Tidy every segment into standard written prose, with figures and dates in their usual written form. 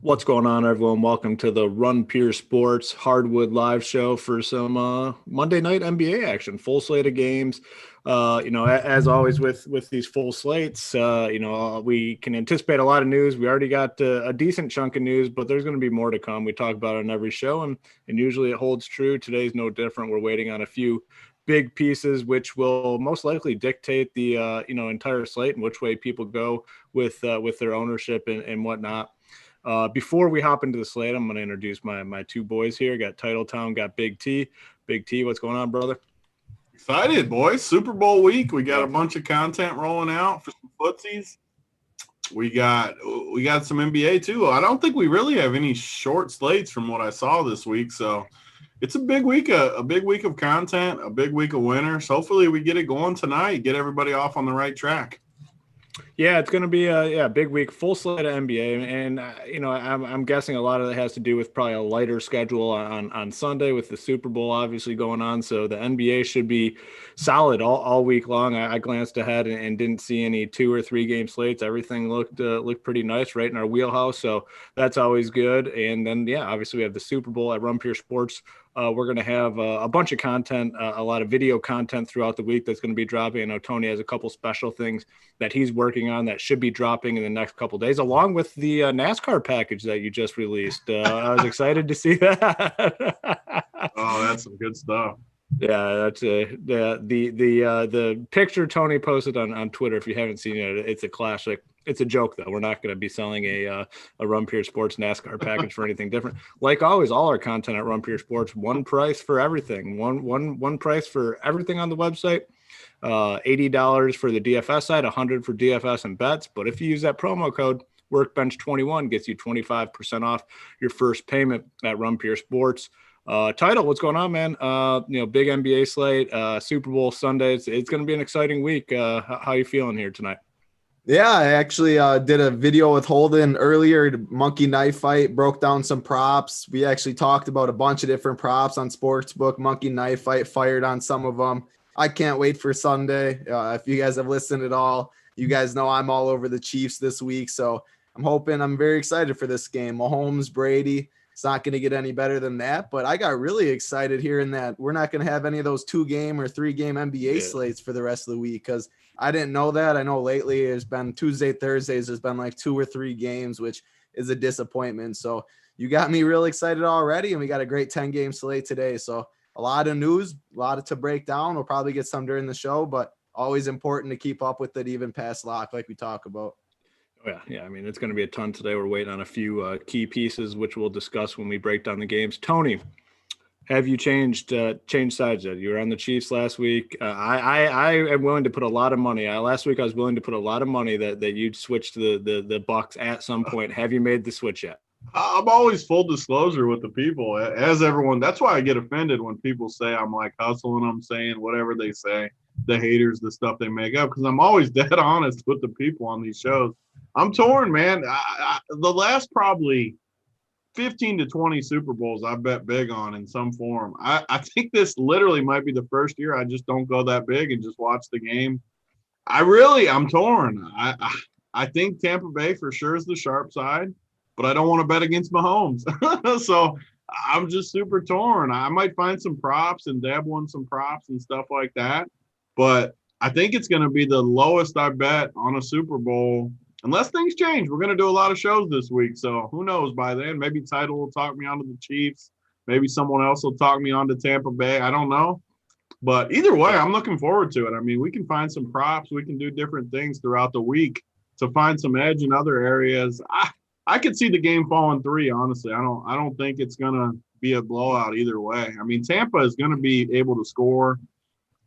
What's going on, everyone? Welcome to the Run Pure Sports Hardwood live show for some Monday night NBA action. Full slate of games. As always with these full slates, we can anticipate a lot of news. We already got a decent chunk of news, but there's going to be more to come. We talk about it on every show, and usually it holds true. Today's no different. We're waiting on a few big pieces, which will most likely dictate the entire slate and which way people go with their ownership and whatnot. Before we hop into the slate, I'm going to introduce my two boys here. Got TitleTown, got Big T. Big T, what's going on, brother? Excited, boys. Super Bowl week. We got a bunch of content rolling out for some footsies. We got some NBA too. I don't think we really have any short slates from what I saw this week. So it's a big week, a big week of content, a big week of winners. Hopefully we get it going tonight, get everybody off on the right track. Yeah, it's going to be a big week, full slate of NBA, and I'm guessing a lot of it has to do with probably a lighter schedule on Sunday with the Super Bowl obviously going on. So the NBA should be solid all week long. I glanced ahead and didn't see any 2 or 3 game slates. Everything looked pretty nice, right in our wheelhouse. So that's always good. And then obviously we have the Super Bowl at Run Pure Sports. We're going to have a bunch of content, a lot of video content throughout the week that's going to be dropping. I know Tony has a couple special things that he's working on that should be dropping in the next couple of days, along with the NASCAR package that you just released. I was excited to see that. Oh, that's some good stuff. Yeah, that's the picture Tony posted on Twitter. If you haven't seen it, it's a classic. It's a joke though. We're not going to be selling a Run Pure Sports NASCAR package for anything different. Like always, all our content at Run Pure Sports, one price for everything. One price for everything on the website. $80 for the DFS side, $100 for DFS and bets. But if you use that promo code Workbench21, gets you 25% off your first payment at Run Pure Sports. Title, what's going on, man? Big NBA slate, Super Bowl Sunday. It's going to be an exciting week. How you feeling here tonight? Yeah, I actually did a video with Holden earlier, monkey knife fight, broke down some props. We actually talked about a bunch of different props on Sportsbook, monkey knife fight, fired on some of them. I can't wait for Sunday. If you guys have listened at all, you guys know I'm all over the Chiefs this week. So I'm very excited for this game. Mahomes, Brady. It's not going to get any better than that, but I got really excited hearing that we're not going to have any of those 2-game or 3-game NBA slates for the rest of the week because I didn't know that. I know lately there's been Tuesday, Thursdays, there's been like 2 or 3 games, which is a disappointment. So you got me real excited already, and we got a great 10-game slate today. So a lot of news, a lot to break down. We'll probably get some during the show, but always important to keep up with it even past lock like we talk about. Yeah. I mean, it's going to be a ton today. We're waiting on a few key pieces, which we'll discuss when we break down the games. Tony, have you changed sides yet? You were on the Chiefs last week. I am willing to put a lot of money. Last week I was willing to put a lot of money that you'd switch to the Bucks at some point. Have you made the switch yet? I'm always full disclosure with the people, as everyone. That's why I get offended when people say I'm like hustling them, saying whatever they say, the haters, the stuff they make up, because I'm always dead honest with the people on these shows. I'm torn, man. The last probably 15 to 20 Super Bowls I bet big on in some form. I think this literally might be the first year I just don't go that big and just watch the game. I'm torn. I think Tampa Bay for sure is the sharp side, but I don't want to bet against Mahomes. So I'm just super torn. I might find some props and dabble in some props and stuff like that, but I think it's going to be the lowest I bet on a Super Bowl. Unless things change, we're going to do a lot of shows this week. So who knows by then? Maybe Title will talk me onto the Chiefs. Maybe someone else will talk me onto Tampa Bay. I don't know. But either way, I'm looking forward to it. I mean, we can find some props. We can do different things throughout the week to find some edge in other areas. I could see the game falling 3, honestly. I don't think it's going to be a blowout either way. I mean, Tampa is going to be able to score.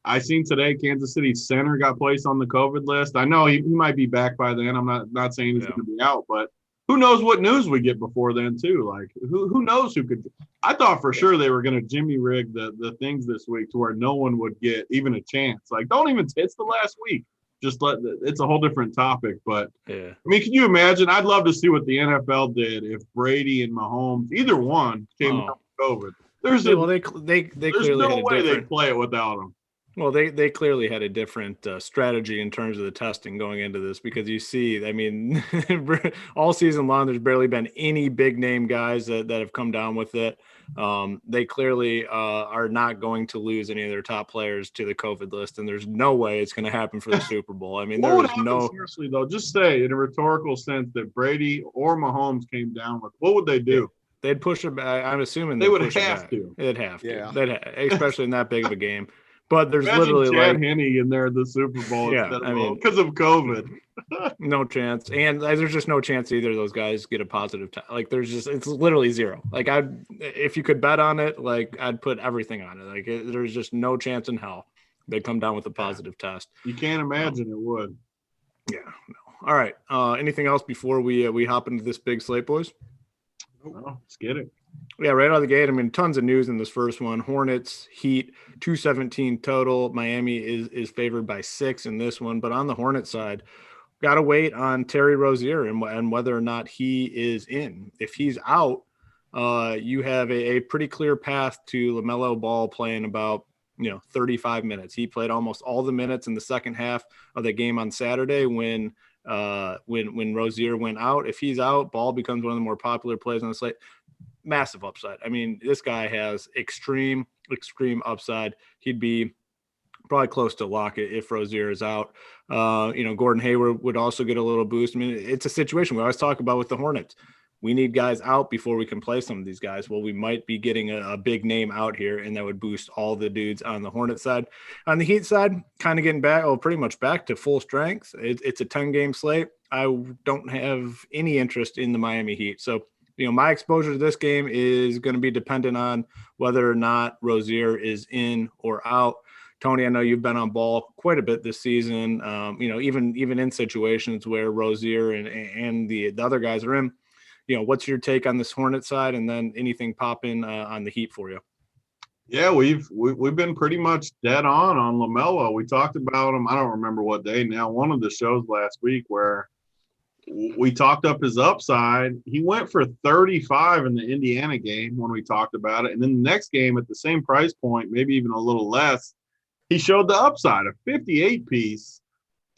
I seen today Kansas City center got placed on the COVID list. I know he might be back by then. I'm not saying he's going to be out, but who knows what news we get before then too? Like who knows who could? I thought for sure they were going to Jimmy rig the things this week to where no one would get even a chance. Like don't even. It's the last week. Just it's a whole different topic. But I mean, can you imagine? I'd love to see what the NFL did if Brady and Mahomes, either one, came down with COVID. There's they clearly no had a way different. they play it without him. Well, they clearly had a different strategy in terms of the testing going into this, because you see, I mean, all season long, there's barely been any big name guys that have come down with it. They clearly are not going to lose any of their top players to the COVID list, and there's no way it's going to happen for the Super Bowl. I mean, What there would is happen, no. seriously, though? Just say, in a rhetorical sense, that Brady or Mahomes came down with, what would they do? They'd push it back. I'm assuming They they'd would push it have back. to. They'd have to. Yeah. Especially in that big of a game. But there's Imagine literally Chad Henne in there at the Super Bowl Yeah, instead of I mean- because of COVID. no chance. And there's just no chance either of those guys get a positive test. Like, it's literally zero. Like, if you could bet on it, like, I'd put everything on it. Like, there's just no chance in hell they'd come down with a positive test. You can't imagine it would. Yeah, no. All right. Anything else before we hop into this big slate, boys? Well, let's get it. Yeah, right out of the gate. I mean, tons of news in this first one. Hornets, Heat, 217 total. Miami is favored by 6 in this one. But on the Hornet side, got to wait on Terry Rozier and whether or not he is in. If he's out, you have a pretty clear path to LaMelo Ball playing about 35 minutes. He played almost all the minutes in the second half of the game on Saturday when Rozier went out. If he's out, Ball becomes one of the more popular plays on the slate. Massive upside. I mean, this guy has extreme upside. He'd be probably close to lock it if Rozier is out. Gordon Hayward would also get a little boost. I mean, it's a situation we always talk about with the Hornets. We need guys out before we can play some of these guys. Well, we might be getting a big name out here, and that would boost all the dudes on the Hornet side. On the Heat side, kind of getting back, pretty much back to full strength. It's a 10-game slate. I don't have any interest in the Miami Heat. So, my exposure to this game is going to be dependent on whether or not Rozier is in or out. Tony, I know you've been on Ball quite a bit this season. Even in situations where Rozier and the other guys are in. What's your take on this Hornet side, and then anything popping on the Heat for you? Yeah, we've been pretty much dead on LaMelo. We talked about him. I don't remember what day now. One of the shows last week where we talked up his upside. He went for 35 in the Indiana game when we talked about it, and then the next game at the same price point, maybe even a little less, he showed the upside, a 58 piece.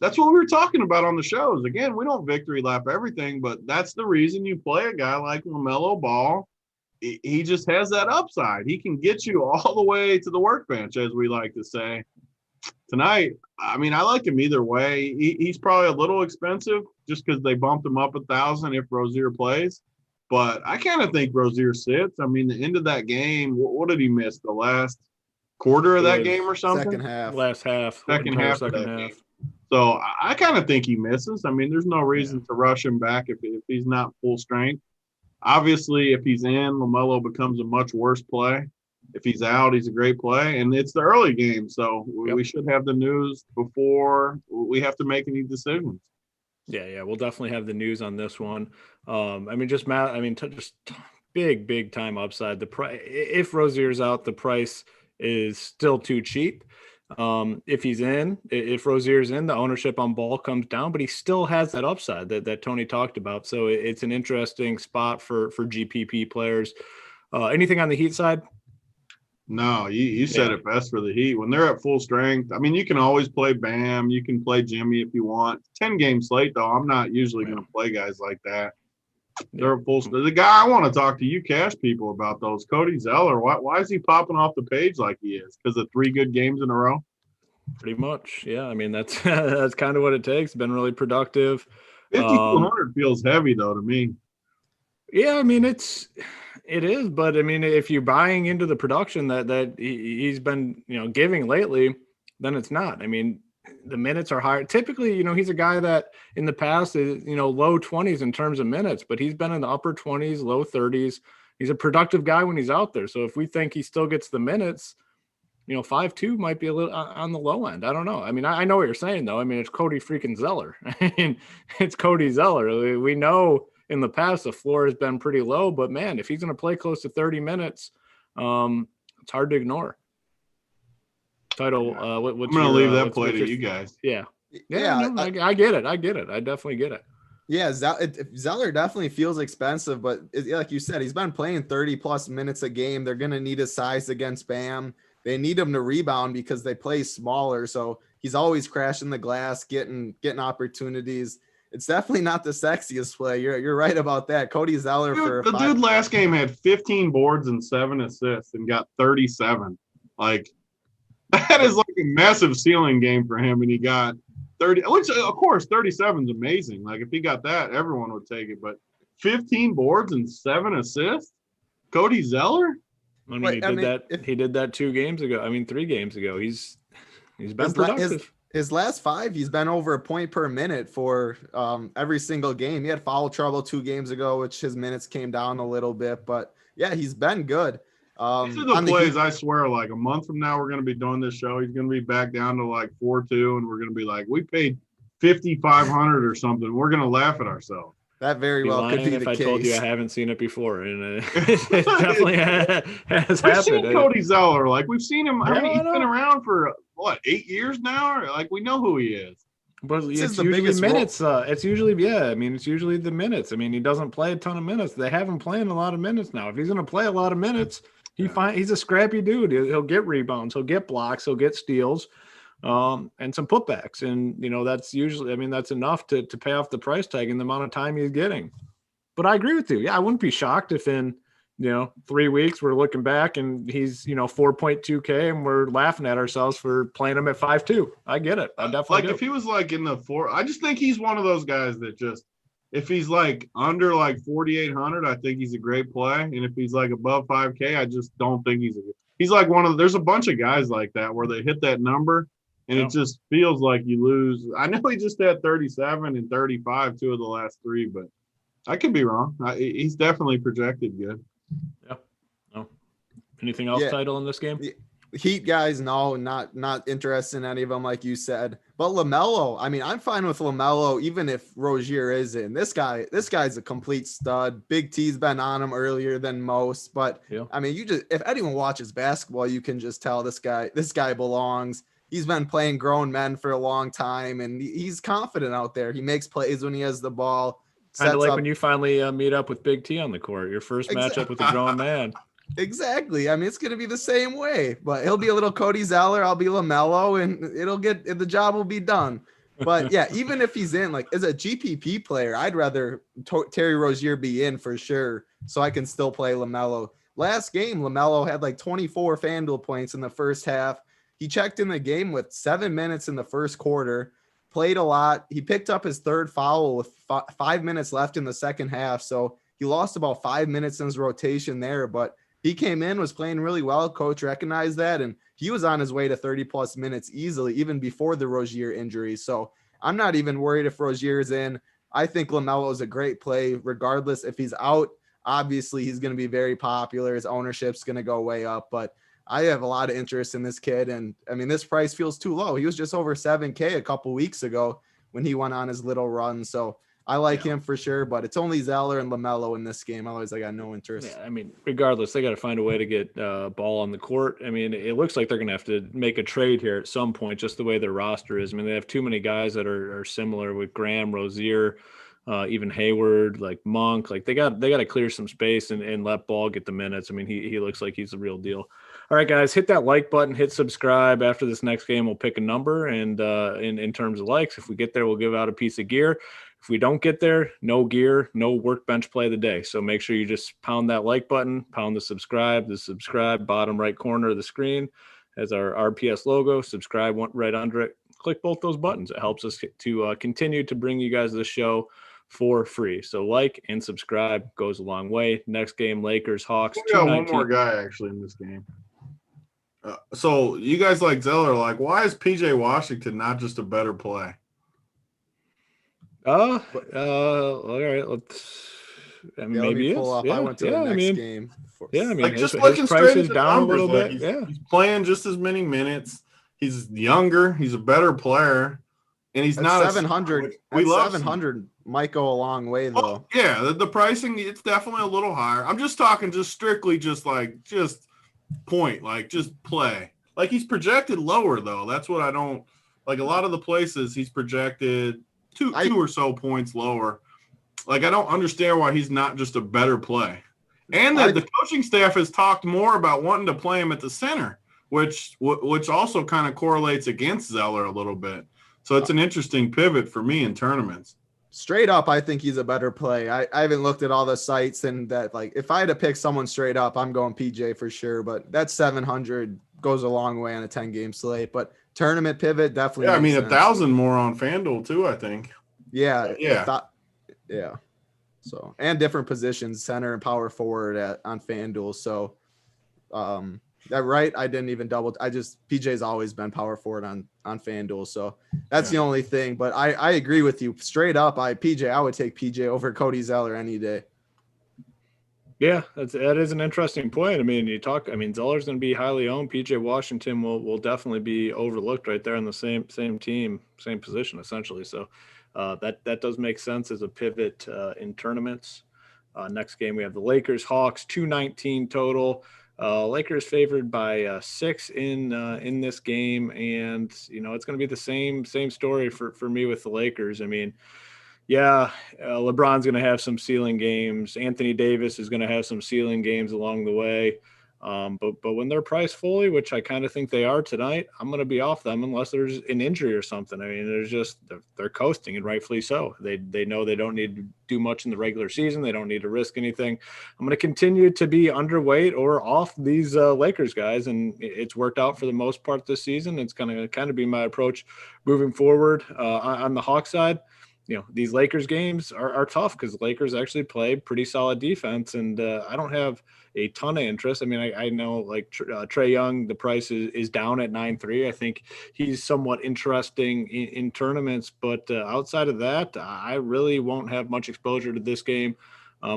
That's what we were talking about on the shows. Again, we don't victory lap everything, but that's the reason you play a guy like LaMelo Ball. He just has that upside. He can get you all the way to the workbench, as we like to say. Tonight, I mean, I like him either way. He's probably a little expensive just because they bumped him up $1,000 if Rozier plays. But I kind of think Rozier sits. I mean, the end of that game, what did he miss? The last quarter of that game or something? Second half. Last half. Second half. So I kind of think he misses. I mean, there's no reason to rush him back if he's not full strength. Obviously, if he's in, LaMelo becomes a much worse play. If he's out, he's a great play. And it's the early game, so we should have the news before we have to make any decisions. Yeah, we'll definitely have the news on this one. Just big time upside. The price, if Rozier's out, the price is still too cheap. If Rozier's in, the ownership on Ball comes down, but he still has that upside that Tony talked about. So it's an interesting spot for GPP players. Anything on the Heat side? No, you said it best for the Heat. When they're at full strength, I mean, you can always play Bam. You can play Jimmy if you want. 10-game slate, though, I'm not usually going to play guys like that. They're full. The guy I want to talk to you cash people about those, Cody Zeller. Why is he popping off the page like he is? Because of 3 good games in a row? Pretty much, yeah. I mean, that's that's kind of what it takes. Been really productive. 5,200 feels heavy though to me. Yeah, I mean it is, but I mean if you're buying into the production that he's been giving lately, then it's not. I mean, the minutes are higher. Typically, he's a guy that in the past is, low 20s in terms of minutes, but he's been in the upper 20s, low 30s. He's a productive guy when he's out there. So if we think he still gets the minutes, 5.2 might be a little on the low end. I don't know. I mean, I know what you're saying though. I mean, it's Cody freaking Zeller. I mean, it's Cody Zeller. We know in the past the floor has been pretty low, but man, if he's going to play close to 30 minutes, it's hard to ignore. Title. I'm going to leave that play to you guys. Yeah. I get it. I definitely get it. Yeah, Zeller definitely feels expensive, but like you said, he's been playing 30 plus minutes a game. They're going to need his size against Bam. they need him to rebound because they play smaller. So he's always crashing the glass, getting opportunities. It's definitely not the sexiest play. You're right about that. Cody Zeller dude last game had 15 boards and 7 assists and got 37. Like, that is like a massive ceiling game for him, and he got 30, which of course 37 is amazing. Like, if he got that, everyone would take it. But 15 boards and 7 assists, Cody Zeller. I mean, he did that 2 games ago. I mean, 3 games ago. He's been productive. His last 5, he's been over a point per minute for every single game. He had foul trouble 2 games ago, which his minutes came down a little bit. But yeah, he's been good. These are the plays, I swear, like a month from now, we're going to be doing this show. He's going to be back down to like 4-2, and we're going to be like, we paid $5,500 or something. We're going to laugh at ourselves. That very well could be the case. If I told you I haven't seen it before, and it definitely has happened. We've seen Cody Zeller. Like, we've seen him. I mean, he's been around for, 8 years now? Like, we know who he is. But it's usually minutes. It's usually the minutes. I mean, he doesn't play a ton of minutes. They have him playing a lot of minutes now. If he's going to play a lot of minutes, he's a scrappy dude. He'll get rebounds. He'll get blocks. He'll get steals. And some putbacks. And, that's usually, that's enough to pay off the price tag and the amount of time he's getting. But I agree with you. Yeah, I wouldn't be shocked if in, 3 weeks we're looking back and he's, 4.2K and we're laughing at ourselves for playing him at 5.2. I get it. I definitely do. If he was like in the 4, I just think he's one of those guys that just, if he's like under like 4,800, I think he's a great play. And if he's like above 5K, I just don't think he's like there's a bunch of guys like that where they hit that number. And it just feels like you lose. I know he just had 37 and 35, 2 of the last 3, but I could be wrong. He's definitely projected good. Yeah. No. Anything else, Title, in this game? Heat guys, no, not interested in any of them, like you said. But LaMelo, I'm fine with LaMelo, even if Rozier is in. This guy's a complete stud. Big T's been on him earlier than most. But if anyone watches basketball, you can just tell this guy belongs. He's been playing grown men for a long time, and he's confident out there. He makes plays when he has the ball. Kind of like when you finally meet up with Big T on the court, your first matchup with a grown man. Exactly. It's going to be the same way, but he'll be a little Cody Zeller. I'll be LaMelo, and the job will be done. But yeah, even if he's in, like, as a GPP player, I'd rather Terry Rozier be in for sure, so I can still play LaMelo. Last game, LaMelo had like 24 FanDuel points in the first half. He checked in the game with 7 minutes in the first quarter, played a lot. He picked up his 3rd foul with 5 minutes left in the second half. So he lost about 5 minutes in his rotation there, but he came in, was playing really well. Coach recognized that, and he was on his way to 30 plus minutes easily, even before the Rozier injury. So I'm not even worried if Rozier is in. I think LaMelo is a great play, regardless. If he's out, obviously he's going to be very popular. His ownership's going to go way up, but I have a lot of interest in this kid. And this price feels too low. He was just over 7K a couple weeks ago when he went on his little run. So I like him for sure, but it's only Zeller and LaMelo in this game. Otherwise, I got no interest. Yeah, regardless, they got to find a way to get ball on the court. It looks like they're going to have to make a trade here at some point, just the way their roster is. They have too many guys that are similar with Graham, Rozier, even Hayward, like Monk. Like they got to clear some space and let Ball get the minutes. He looks like he's the real deal. All right, guys, hit that like button, hit subscribe. After this next game, we'll pick a number, and in terms of likes, if we get there, we'll give out a piece of gear. If we don't get there, no gear, no workbench play of the day. So make sure you just pound that like button, pound the subscribe bottom right corner of the screen has our RPS logo. Subscribe right under it. Click both those buttons. It helps us to continue to bring you guys the show for free. So like and subscribe goes a long way. Next game, Lakers, Hawks. We got one more guy actually in this game. So you guys like Zeller, like, why is PJ Washington not just a better play? All right. Let's. Maybe pull up. I went to the next game. Just looking straight into down a little bit. He's playing just as many minutes. He's younger. He's a better player, and he's not 700. 700 might go a long way though. The pricing, it's definitely a little higher. I'm just talking, strictly point, like just play. Like he's projected lower though. That's what I don't like. A lot of the places he's projected two or so points lower. Like I don't understand why he's not just a better play. And that the coaching staff has talked more about wanting to play him at the center, which also kind of correlates against Zeller a little bit. So it's an interesting pivot for me in tournaments. Straight up, I think he's a better play. I haven't looked at all the sites, and that, like, if I had to pick someone straight up, I'm going PJ for sure. But that 700 goes a long way on a 10-game slate. But tournament pivot definitely. Yeah, I mean, sense. 1,000 more on FanDuel too, I think. Yeah, yeah. So, and different positions, center and power forward on FanDuel. So, that right? I didn't even PJ's always been power forward on FanDuel. So that's the only thing. But I agree with you. Straight up, I would take PJ over Cody Zeller any day. Yeah, that is an interesting point. I mean, Zeller's going to be highly owned. PJ Washington will definitely be overlooked right there in the same team, same position essentially. So that does make sense as a pivot in tournaments. Next game we have the Lakers Hawks, 219 total. Lakers favored by 6 in this game, and it's going to be the same story for me with the Lakers. I mean, LeBron's going to have some ceiling games. Anthony Davis is going to have some ceiling games along the way. But when they're priced fully, which I kind of think they are tonight, I'm going to be off them unless there's an injury or something. I mean, they're coasting, and rightfully so. They know they don't need to do much in the regular season. They don't need to risk anything. I'm going to continue to be underweight or off these Lakers guys, and it's worked out for the most part this season. It's going to kind of be my approach moving forward. On the Hawks side, these Lakers games are tough because Lakers actually play pretty solid defense, and I don't have a ton of interest. I mean, I know like Trae Young, the price is down at 9.3. I think he's somewhat interesting in tournaments, but outside of that, I really won't have much exposure to this game.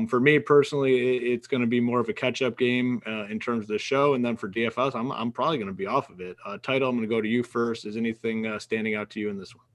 For me personally, it's going to be more of a catch-up game in terms of the show, and then for DFS, I'm probably going to be off of it. Title, I'm going to go to you first. Is anything standing out to you in this one?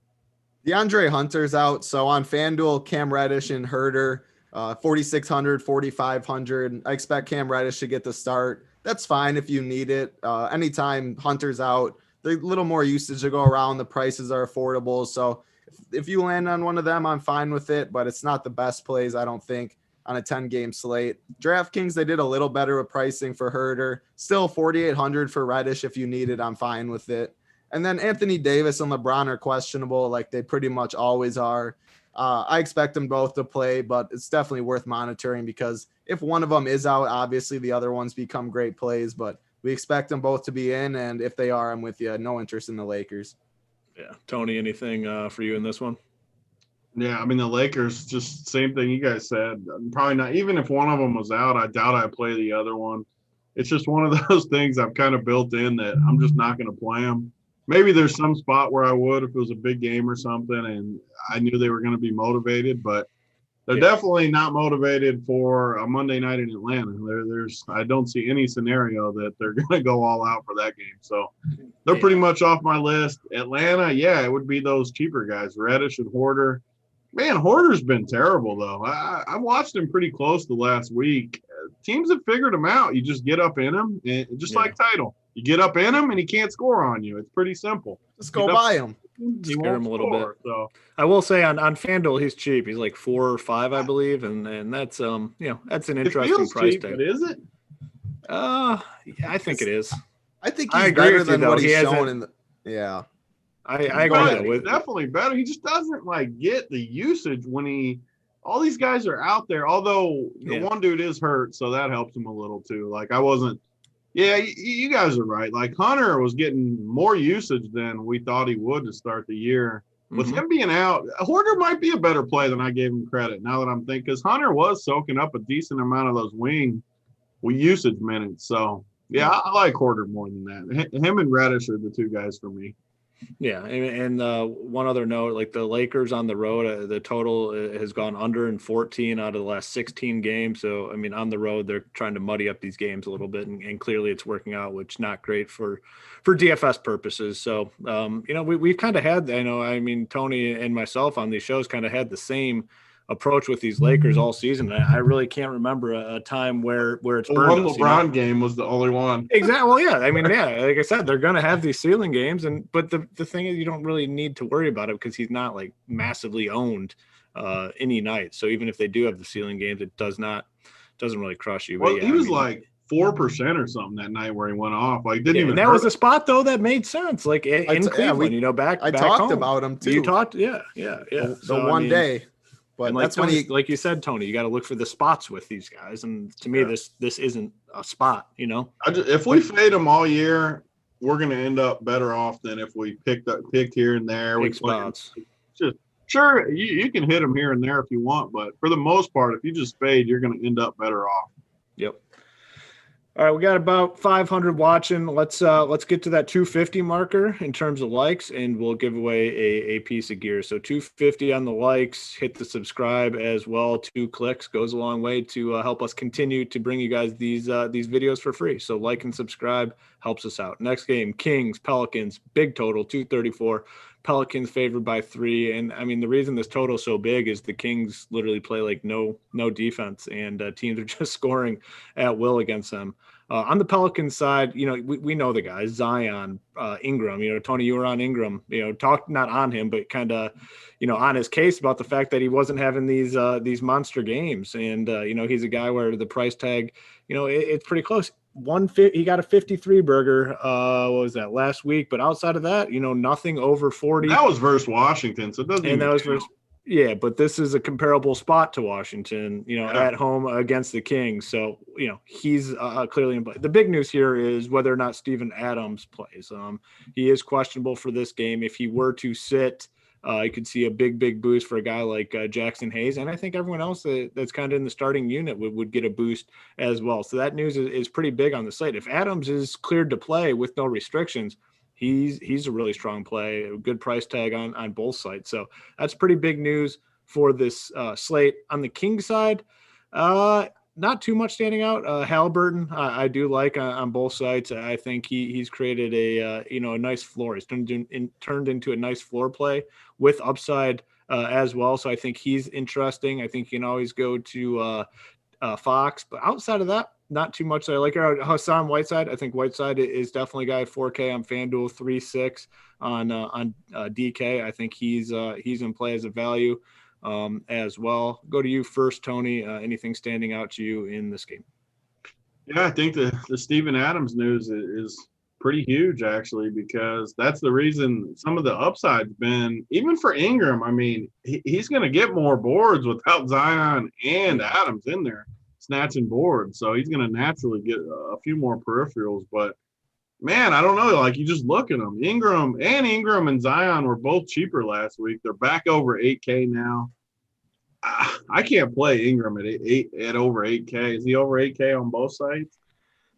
DeAndre Hunter's out. So on FanDuel, Cam Reddish and Herter, 4,600, 4,500. I expect Cam Reddish to get the start. That's fine if you need it. Anytime Hunter's out, there's a little more usage to go around. The prices are affordable. So if you land on one of them, I'm fine with it, but it's not the best plays, I don't think, on a 10-game slate. DraftKings, they did a little better with pricing for Herter. Still 4,800 for Reddish. If you need it, I'm fine with it. And then Anthony Davis and LeBron are questionable, like they pretty much always are. I expect them both to play, but it's definitely worth monitoring because if one of them is out, obviously the other ones become great plays, but we expect them both to be in. And if they are, I'm with you. No interest in the Lakers. Yeah. Tony, anything for you in this one? Yeah, I mean, the Lakers, just same thing you guys said. Probably not. Even if one of them was out, I doubt I'd play the other one. It's just one of those things I've kind of built in that I'm just not going to play them. Maybe there's some spot where I would if it was a big game or something and I knew they were going to be motivated, but they're definitely not motivated for a Monday night in Atlanta. I don't see any scenario that they're going to go all out for that game. So they're pretty much off my list. Atlanta, it would be those cheaper guys, Reddish and Horter. Man, Horter's been terrible, though. I watched him pretty close the last week. Teams have figured him out. You just get up in him, and just like Title. You get up in him, and he can't score on you. It's pretty simple. Just go by him. Scare him a little bit. So I will say on FanDuel, he's cheap. He's like 4 or 5, I believe, and that's that's an interesting price tag. But is it? I think it is. I think he's better than what he's shown in the. Yeah. I agree with definitely better. He just doesn't get the usage when all these guys are out there. Although the one dude is hurt, so that helps him a little too. I wasn't. Yeah, you guys are right. Hunter was getting more usage than we thought he would to start the year. With him being out, Horter might be a better play than I gave him credit. Now that I'm thinking, because Hunter was soaking up a decent amount of those wing usage minutes. So yeah, I like Horter more than that. Him and Reddish are the two guys for me. Yeah, and one other note, the Lakers on the road, the total has gone under in 14 out of the last 16 games. So, I mean, on the road, they're trying to muddy up these games a little bit, and clearly it's working out, which not great for DFS purposes. So, we've kind of had, Tony and myself on these shows kind of had the same approach with these Lakers all season. I really can't remember a time where it's burned one us, LeBron game was the only one. Exactly. Well, yeah. I mean, like I said, they're going to have these ceiling games, but the thing is, you don't really need to worry about it because he's not massively owned any night. So even if they do have the ceiling games, it doesn't really crush you. Well, yeah, he was 4% or something that night where he went off. Like, didn't even. And that was a spot though that made sense. Like in Cleveland, back. I back talked home. about him too. You talked, yeah. The one day, but like that's when like you said, Tony, you got to look for the spots with these guys. And to me, this isn't a spot. If we fade them all year, we're going to end up better off than if we picked here and there. Big spots. Sure, you can hit them here and there if you want, but for the most part, if you just fade, you're going to end up better off. Yep. All right, we got about 500 watching. Let's get to that 250 marker in terms of likes, and we'll give away a piece of gear. So 250 on the likes. Hit the subscribe as well. 2 clicks goes a long way to help us continue to bring you guys these videos for free. So like and subscribe helps us out. Next game, Kings, Pelicans, big total 234. Pelicans favored by 3. And I mean, the reason this total is so big is the Kings literally play like no defense, and teams are just scoring at will against them. On the Pelicans side, we know the guys, Zion, Ingram, Tony, you were on Ingram, talked not on him, but kind of, on his case about the fact that he wasn't having these monster games. And, he's a guy where the price tag, it's pretty close. He got a 53 burger. What was that last week? But outside of that, nothing over 40. That was versus Washington, so it doesn't. And that was versus, but this is a comparable spot to Washington. At home against the Kings. So he's clearly in play. The big news here is whether or not Steven Adams plays. He is questionable for this game. If he were to sit, you could see a big boost for a guy like Jackson Hayes. And I think everyone else that's kind of in the starting unit would get a boost as well. So that news is pretty big on the slate. If Adams is cleared to play with no restrictions, he's a really strong play, a good price tag on both sides. So that's pretty big news for this slate. On the Kings side, not too much standing out. Halliburton, I do like on both sides. I think he's created a nice floor. He's turned into a nice floor play with upside as well. So I think he's interesting. I think you can always go to Fox, but outside of that, not too much that I like. Hassan Whiteside, I think Whiteside is definitely a guy 4K on FanDuel, 3.6 on DK. I think he's in play as a value as well. Go to you first, Tony. Anything standing out to you in this game? Yeah, I think the Steven Adams news is pretty huge, actually, because that's the reason some of the upside's been, even for Ingram. I mean, he's going to get more boards without Zion and Adams in there snatching boards. So he's going to naturally get a few more peripherals. But, man, I don't know. Like, you just look at them. Ingram and Zion were both cheaper last week. They're back over 8K now. I can't play Ingram at over 8K. Is he over 8K on both sides?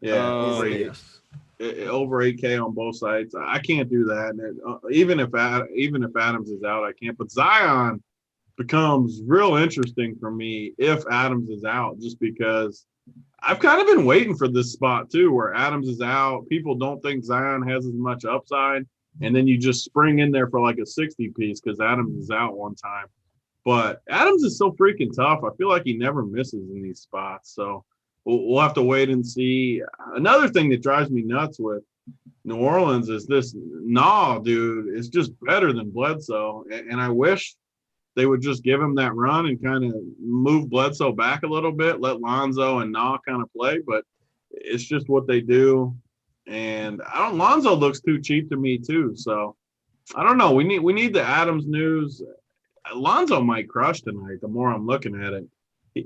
Yeah, yes. Over 8K on both sides. I can't do that. Even if Adams is out, I can't. But Zion becomes real interesting for me if Adams is out, just because I've kind of been waiting for this spot too, where Adams is out. People don't think Zion has as much upside, and then you just spring in there for like a 60 piece because Adams is out one time. But Adams is so freaking tough. I feel like he never misses in these spots. So we'll have to wait and see. Another thing that drives me nuts with New Orleans is this dude is just better than Bledsoe. And I wish they would just give him that run and kind of move Bledsoe back a little bit, let Lonzo and kind of play. But it's just what they do. And Lonzo looks too cheap to me too. So I don't know. We need the Adams news. Lonzo might crush tonight the more I'm looking at it.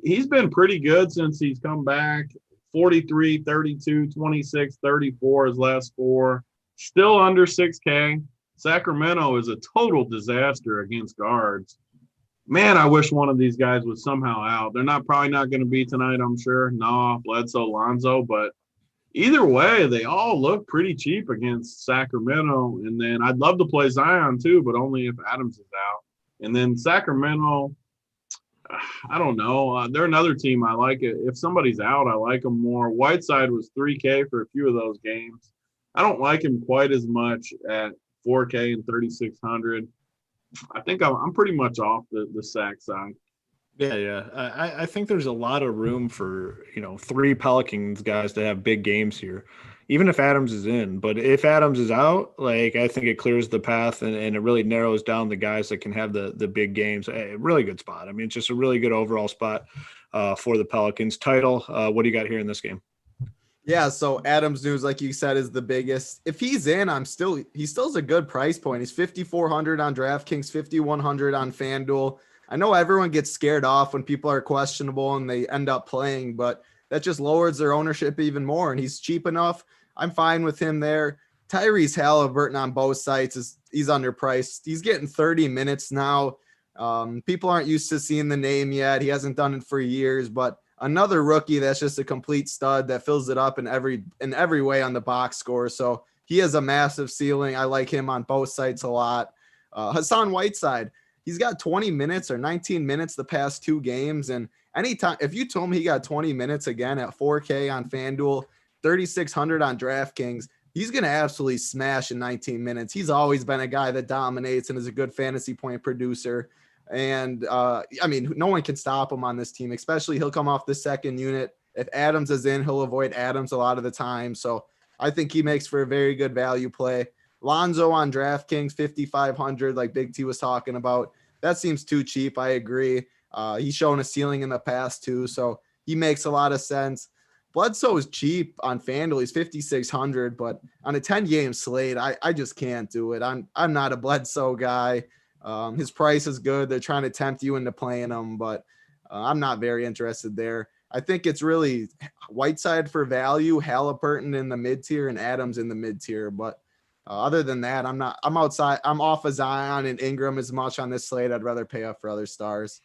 He's been pretty good since he's come back. 43, 32, 26, 34 his last 4. Still under 6K. Sacramento is a total disaster against guards. Man, I wish one of these guys was somehow out. They're probably not going to be tonight, I'm sure. Bledsoe, Lonzo. But either way, they all look pretty cheap against Sacramento. And then I'd love to play Zion too, but only if Adams is out. And then Sacramento, I don't know. They're another team I like. If somebody's out, I like them more. Whiteside was 3K for a few of those games. I don't like him quite as much at 4K and 3,600. I think I'm pretty much off the sack side. Yeah. I think there's a lot of room for 3 Pelicans guys to have big games here, even if Adams is in. But if Adams is out, I think it clears the path and it really narrows down the guys that can have the big games. A really good spot. I mean, it's just a really good overall spot for the Pelicans. Title, what do you got here in this game? Yeah, so Adams news, like you said, is the biggest. If he's in, he still's a good price point. He's 5,400 on DraftKings, 5,100 on FanDuel. I know everyone gets scared off when people are questionable and they end up playing, but that just lowers their ownership even more. And he's cheap enough. I'm fine with him there. Tyrese Halliburton on both sides he's underpriced. He's getting 30 minutes now. People aren't used to seeing the name yet. He hasn't done it for years, but another rookie that's just a complete stud that fills it up in every way on the box score. So he has a massive ceiling. I like him on both sides a lot. Hassan Whiteside, he's got 20 minutes or 19 minutes the past 2 games. And anytime, if you told me he got 20 minutes again at 4K on FanDuel, 3,600 on DraftKings, he's going to absolutely smash in 19 minutes. He's always been a guy that dominates and is a good fantasy point producer. And I mean, no one can stop him on this team, especially he'll come off the second unit. If Adams is in, he'll avoid Adams a lot of the time. So I think he makes for a very good value play. Lonzo on DraftKings, 5,500, like Big T was talking about. That seems too cheap. I agree. He's shown a ceiling in the past too, so he makes a lot of sense. Bledsoe is cheap on FanDuel. He's 5,600, but on a 10-game slate, I just can't do it. I'm not a Bledsoe guy. His price is good. They're trying to tempt you into playing him, but I'm not very interested there. I think it's really Whiteside for value, Halliburton in the mid tier, and Adams in the mid tier. But other than that, I'm outside. I'm off of Zion and Ingram as much on this slate. I'd rather pay up for other stars.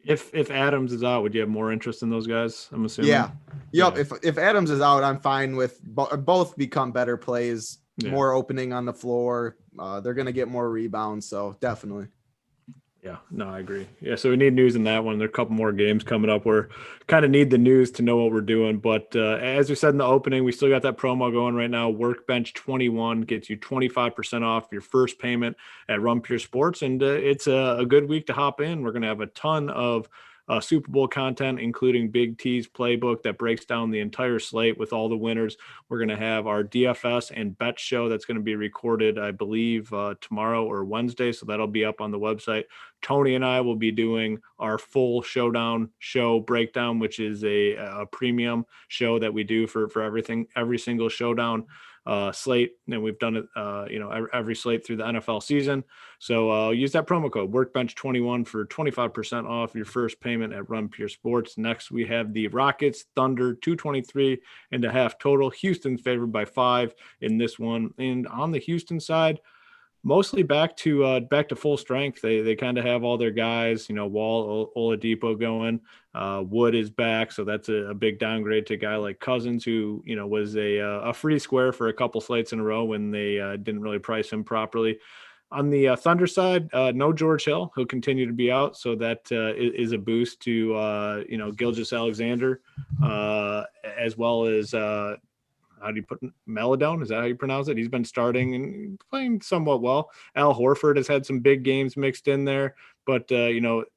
If Adams is out, would you have more interest in those guys? I'm assuming. Yeah. Yep. Yeah. If Adams is out, I'm fine with both become better plays. Yeah. More opening on the floor. They're going to get more rebounds. So definitely. Yeah, no, I agree. Yeah, so we need news in that one. There are a couple more games coming up. We're kind of need the news to know what we're doing. But as we said in the opening, we still got that promo going right now. Workbench 21 gets you 25% off your first payment at Run Pure Sports. And it's a good week to hop in. We're going to have a ton of Super Bowl content, including Big T's playbook that breaks down the entire slate with all the winners. We're going to have our DFS and bet show that's going to be recorded, I believe, tomorrow or Wednesday. So that'll be up on the website. Tony and I will be doing our full Showdown show breakdown, which is a premium show that we do for every single Showdown slate, and we've done it every slate through the NFL season. So use that promo code Workbench21 for 25% off your first payment at Run Pure Sports. Next we have the Rockets Thunder 223.5 total. Houston's favored by 5 in this one, and on the Houston side, mostly back to full strength. They kind of have all their guys, Wall, Oladipo going. Wood is back, so that's a big downgrade to a guy like Cousins, who was a free square for a couple slates in a row when they didn't really price him properly. On the Thunder side, no George Hill. He'll continue to be out, so that is a boost to Gilgeous-Alexander, as well as how do you put Melodone? Is that how you pronounce it? He's been starting and playing somewhat well. Al Horford has had some big games mixed in there, but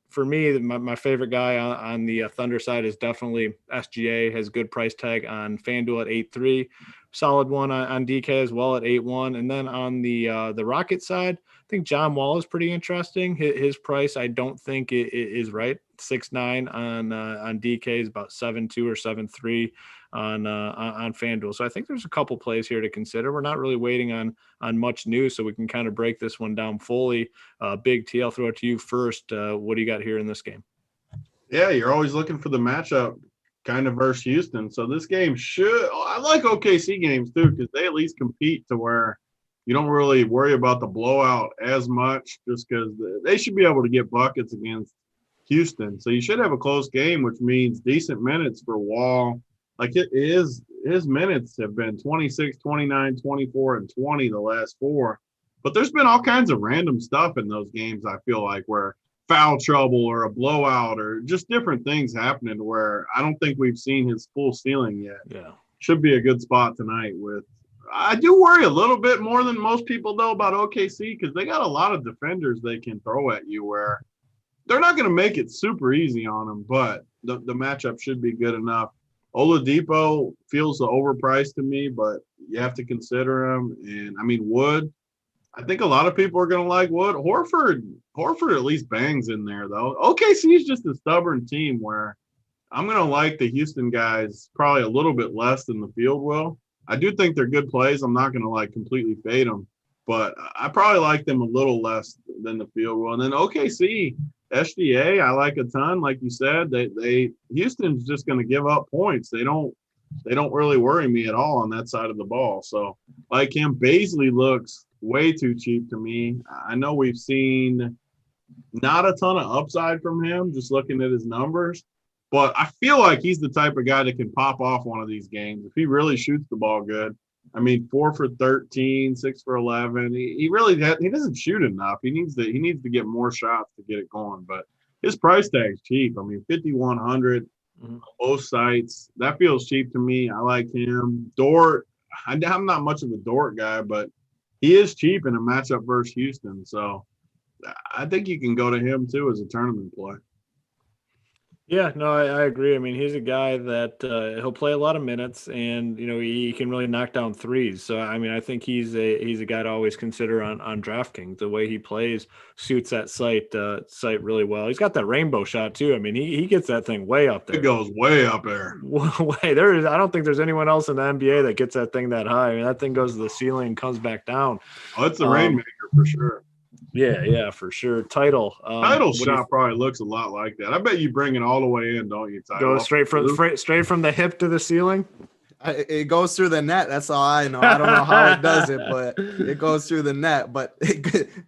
for me, my favorite guy on the Thunder side is definitely SGA. Has good price tag on FanDuel at 8.3, solid one on DK as well at 8.1, and then on the Rocket side, I think John Wall is pretty interesting. His price, I don't think it is right. 6.9 on DK is about 7.2 or 7.3 on FanDuel. So I think there's a couple plays here to consider. We're not really waiting on much news, so we can kind of break this one down fully. Big T, I'll throw it to you first. What do you got here in this game? Yeah, you're always looking for the matchup kind of versus Houston. So this game I like OKC games too, because they at least compete to where you don't really worry about the blowout as much, just because they should be able to get buckets against Houston. So you should have a close game, which means decent minutes for Wall. Like his minutes have been 26, 29, 24, and 20 the last 4. But there's been all kinds of random stuff in those games, I feel like, where foul trouble or a blowout or just different things happening where I don't think we've seen his full ceiling yet. Yeah. Should be a good spot tonight with – I do worry a little bit more than most people know about OKC because they got a lot of defenders they can throw at you where they're not going to make it super easy on them, but the matchup should be good enough. Oladipo feels overpriced to me, but you have to consider him. And, I mean, Wood, I think a lot of people are going to like Wood. Horford at least bangs in there, though. OKC is just a stubborn team where I'm going to like the Houston guys probably a little bit less than the field will. I do think they're good plays. I'm not going to like completely fade them, but I probably like them a little less than the field will. And then OKC, SGA, I like a ton. Like you said, they Houston's just going to give up points. They don't really worry me at all on that side of the ball. So like him, Baisley looks way too cheap to me. I know we've seen not a ton of upside from him, just looking at his numbers. But I feel like he's the type of guy that can pop off one of these games if he really shoots the ball good. I mean, 4 for 13, 6 for 11. He really he doesn't shoot enough. He needs to get more shots to get it going. But his price tag's cheap. I mean, 5,100 both sites. That feels cheap to me. I like him. Dort. I'm not much of a Dort guy, but he is cheap in a matchup versus Houston. So I think you can go to him too as a tournament play. Yeah, no, I agree. I mean, he's a guy that he'll play a lot of minutes, and he can really knock down threes. So I mean, I think he's a guy to always consider on DraftKings. The way he plays suits that site really well. He's got that rainbow shot too. I mean, he gets that thing way up there. It goes way up there. I don't think there's anyone else in the NBA that gets that thing that high. I mean, that thing goes to the ceiling and comes back down. Oh, it's a rainmaker for sure. Yeah, for sure. Title shot probably looks a lot like that. I bet you bring it all the way in, don't you? Title? Go straight from the hip to the ceiling. It goes through the net. That's all I know. I don't know how it does it, but it goes through the net. But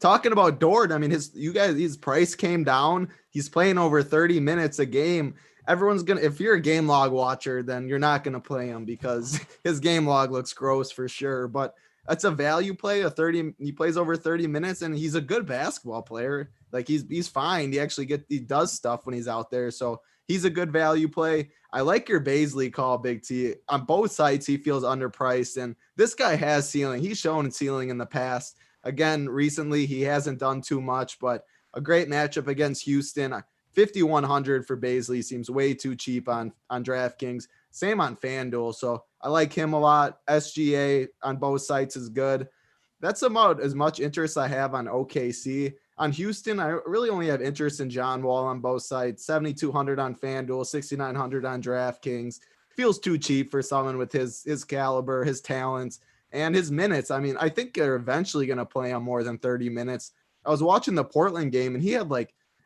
talking about Dort, I mean, his price came down. He's playing over 30 minutes a game. Everyone's if you're a game log watcher, then you're not gonna play him because his game log looks gross for sure. But that's a value play. He plays over 30 minutes, and he's a good basketball player. Like he's fine. He does stuff when he's out there. So he's a good value play. I like your Baisley call, Big T. On both sides, he feels underpriced, and this guy has ceiling. He's shown ceiling in the past. Again, recently he hasn't done too much, but a great matchup against Houston. 5,100 for Baisley seems way too cheap on DraftKings. Same on FanDuel. So I like him a lot. SGA on both sites is good. That's about as much interest I have on OKC. On Houston, I really only have interest in John Wall on both sides. 7,200 on FanDuel, 6,900 on DraftKings. Feels too cheap for someone with his caliber, his talents, and his minutes. I mean, I think they're eventually going to play on more than 30 minutes. I was watching the Portland game, and he had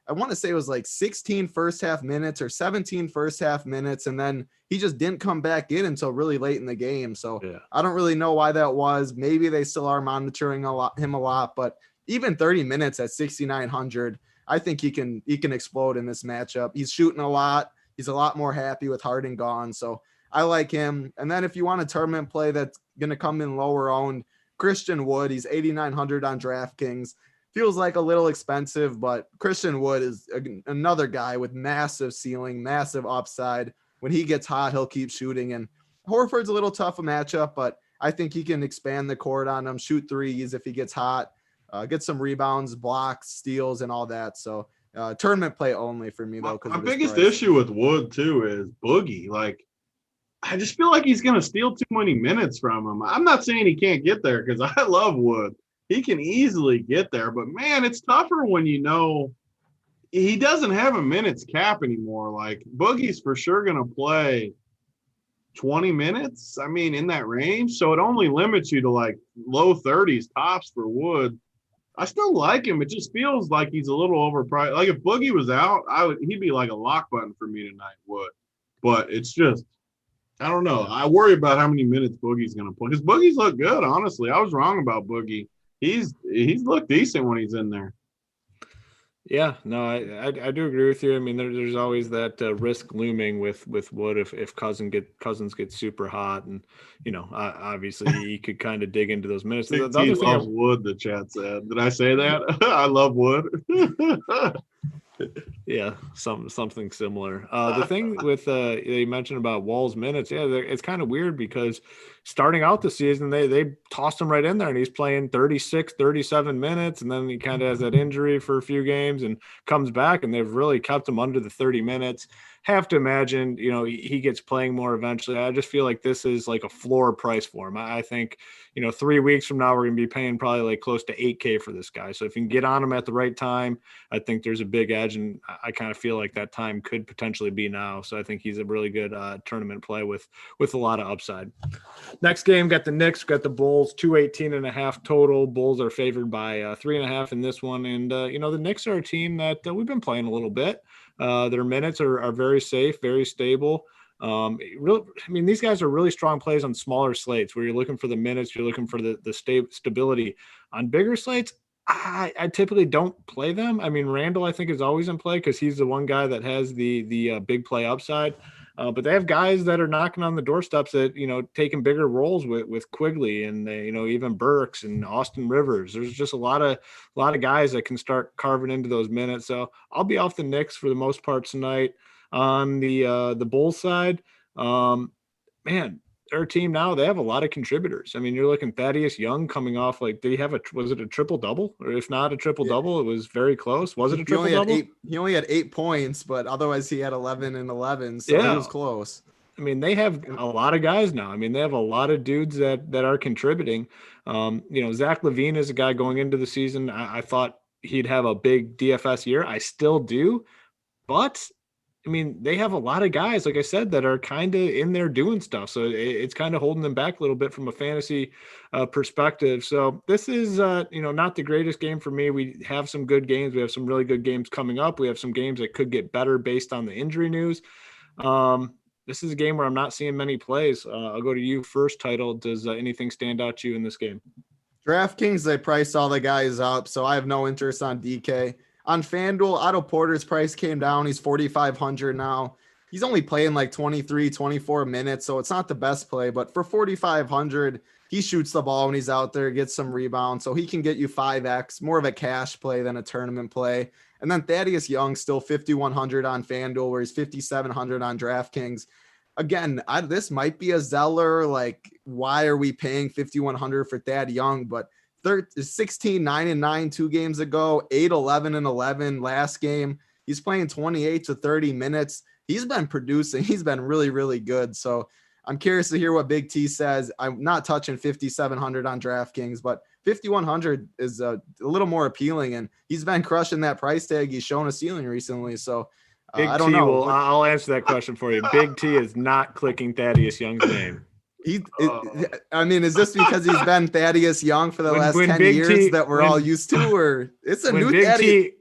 I want to say it was 16 first half minutes or 17 first half minutes. And then he just didn't come back in until really late in the game. So yeah. I don't really know why that was. Maybe they still are monitoring him a lot, but even 30 minutes at 6,900, I think he can explode in this matchup. He's shooting a lot. He's a lot more happy with Harden gone. So I like him. And then if you want a tournament play that's going to come in lower owned, Christian Wood, he's 8,900 on DraftKings. Feels like a little expensive, but Christian Wood is another guy with massive ceiling, massive upside. When he gets hot, he'll keep shooting. And Horford's a little tough a matchup, but I think he can expand the court on him, shoot threes if he gets hot, get some rebounds, blocks, steals, and all that. So tournament play only for me, though. My biggest issue with Wood, too, is Boogie. I just feel like he's going to steal too many minutes from him. I'm not saying he can't get there because I love Wood. He can easily get there, but man, it's tougher when he doesn't have a minutes cap anymore. Boogie's for sure going to play 20 minutes. I mean, in that range. So it only limits you to low 30s tops for Wood. I still like him. It just feels like he's a little overpriced. If Boogie was out, he'd be like a lock button for me tonight, Wood. But it's just, I don't know. I worry about how many minutes Boogie's going to play. Because Boogie's look good, honestly. I was wrong about Boogie. He's looked decent when he's in there. Yeah, no, I do agree with you. I mean, there's always that risk looming with Wood if Cousins get super hot, and obviously he could kind of dig into those minutes. The other thing loves Wood. The chat said, "Did I say that?" I love Wood. Yeah, something similar. The thing with you mentioned about Wall's minutes, yeah, it's kind of weird because starting out the season, they tossed him right in there, and he's playing 36, 37 minutes, and then he kind of has that injury for a few games and comes back, and they've really kept him under the 30 minutes. Have to imagine, he gets playing more eventually. I just feel like this is like a floor price for him. I think, 3 weeks from now, we're going to be paying probably like close to $8K for this guy. So if you can get on him at the right time, I think there's a big edge, and I kind of feel like that time could potentially be now. So I think he's a really good tournament play with a lot of upside. Next game, got the Knicks, got the Bulls, 218.5 total. Bulls are favored by 3.5 in this one. And, the Knicks are a team that we've been playing a little bit. Their minutes are very safe, very stable. These guys are really strong plays on smaller slates where you're looking for the minutes, you're looking for the stability. On bigger slates, I typically don't play them. Randall, I think, is always in play because he's the one guy that has the big play upside. But they have guys that are knocking on the doorsteps that, taking bigger roles with Quigley and, even Burks and Austin Rivers. There's just a lot of guys that can start carving into those minutes. So I'll be off the Knicks for the most part tonight. On the Bulls side, their team now, they have a lot of contributors. You're looking Thaddeus Young coming off, like, did he have was it a triple-double? Or if not a triple-double, it was very close. Was it a triple-double? He only had 8 points, but otherwise he had 11 and 11, so it was close. They have a lot of guys now. They have a lot of dudes that are contributing. Zach LaVine is a guy going into the season. I thought he'd have a big DFS year. I still do, but they have a lot of guys, like I said, that are kind of in there doing stuff. So it's kind of holding them back a little bit from a fantasy perspective. So this is, not the greatest game for me. We have some good games. We have some really good games coming up. We have some games that could get better based on the injury news. This is a game where I'm not seeing many plays. I'll go to you first, Title. Does anything stand out to you in this game? DraftKings, they priced all the guys up, so I have no interest on DK. On FanDuel, Otto Porter's price came down. He's 4,500 now. He's only playing like 23, 24 minutes, so it's not the best play. But for 4,500, he shoots the ball when he's out there, gets some rebounds, so he can get you 5X, more of a cash play than a tournament play. And then Thaddeus Young, still 5,100 on FanDuel, where he's 5,700 on DraftKings. Again, this might be a Zeller. Like, why are we paying 5,100 for Thad Young? But 16, 9 and 9 2 games ago, 8, 11 and 11 last game. He's playing 28 to 30 minutes. He's been producing. He's been really, really good. So I'm curious to hear what Big T says. I'm not touching 5,700 on DraftKings, but 5,100 is a little more appealing, and he's been crushing that price tag. He's shown a ceiling recently. So I don't know. I'll answer that question for you. Big T is not clicking Thaddeus Young's name. Is this because he's been Thaddeus Young for the last 10 years that we're all used to, or it's a new Thaddeus?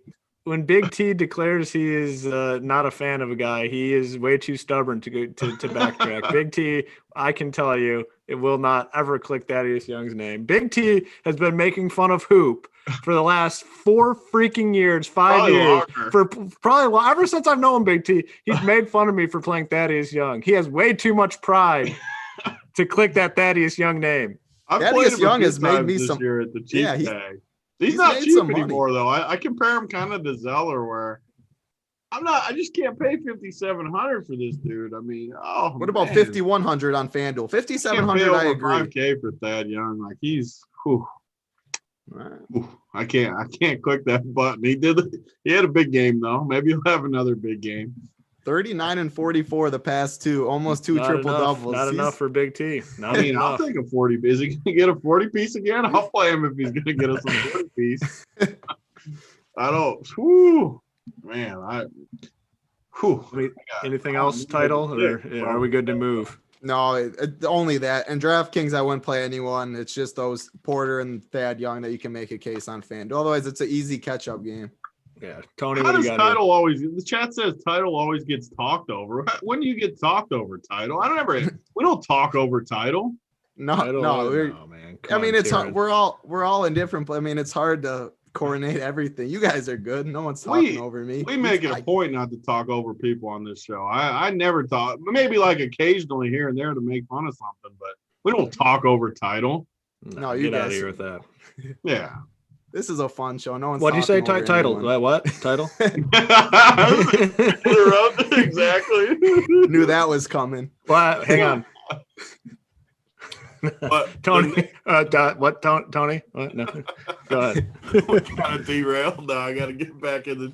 When Big T declares he is not a fan of a guy, he is way too stubborn to backtrack. Big T, I can tell you, it will not ever click Thaddeus Young's name. Big T has been making fun of Hoop for the last 4 freaking years, 5 years. For probably ever since I've known Big T, he's made fun of me for playing Thaddeus Young. He has way too much pride to click that Thaddeus Young name. Thaddeus Young has made me some year at the cheap tag. He's not cheap anymore, though. I compare him kind of to Zeller, where I just can't pay 5,700 for this dude. What about 5,100 on FanDuel? 5,700, I agree. 5K for Thad Young, like he's. I can't click that button. He had a big game though. Maybe he'll have another big game. 39 and 44 the past 2, almost 2 triple doubles. Not enough for Big T. I'll take a 40. Is he going to get a 40 piece again? I'll play him if he's going to get us a 40 piece. I don't. Whew, man. Anything else, Title? Or are we good to move? No, only that. And DraftKings, I wouldn't play anyone. It's just those Porter and Thad Young that you can make a case on FanDuel. Otherwise, it's an easy catch-up game. Yeah, Tony. How does Title always? The chat says Title always gets talked over. When do you get talked over, Title? We don't talk over Title. No, man. We're all in different. It's hard to coordinate everything. You guys are good. No one's talking over me. We make it a point not to talk over people on this show. I never talk. Maybe like occasionally here and there to make fun of something, but we don't talk over Title. No, you get guys out of here with that. Yeah. This is a fun show. No one's. What do you say? Title? What title? Exactly. Knew that was coming. Well, hang on. But Tony, what? Tony? What? No, go ahead. we kind of derailed. Now I got to get back in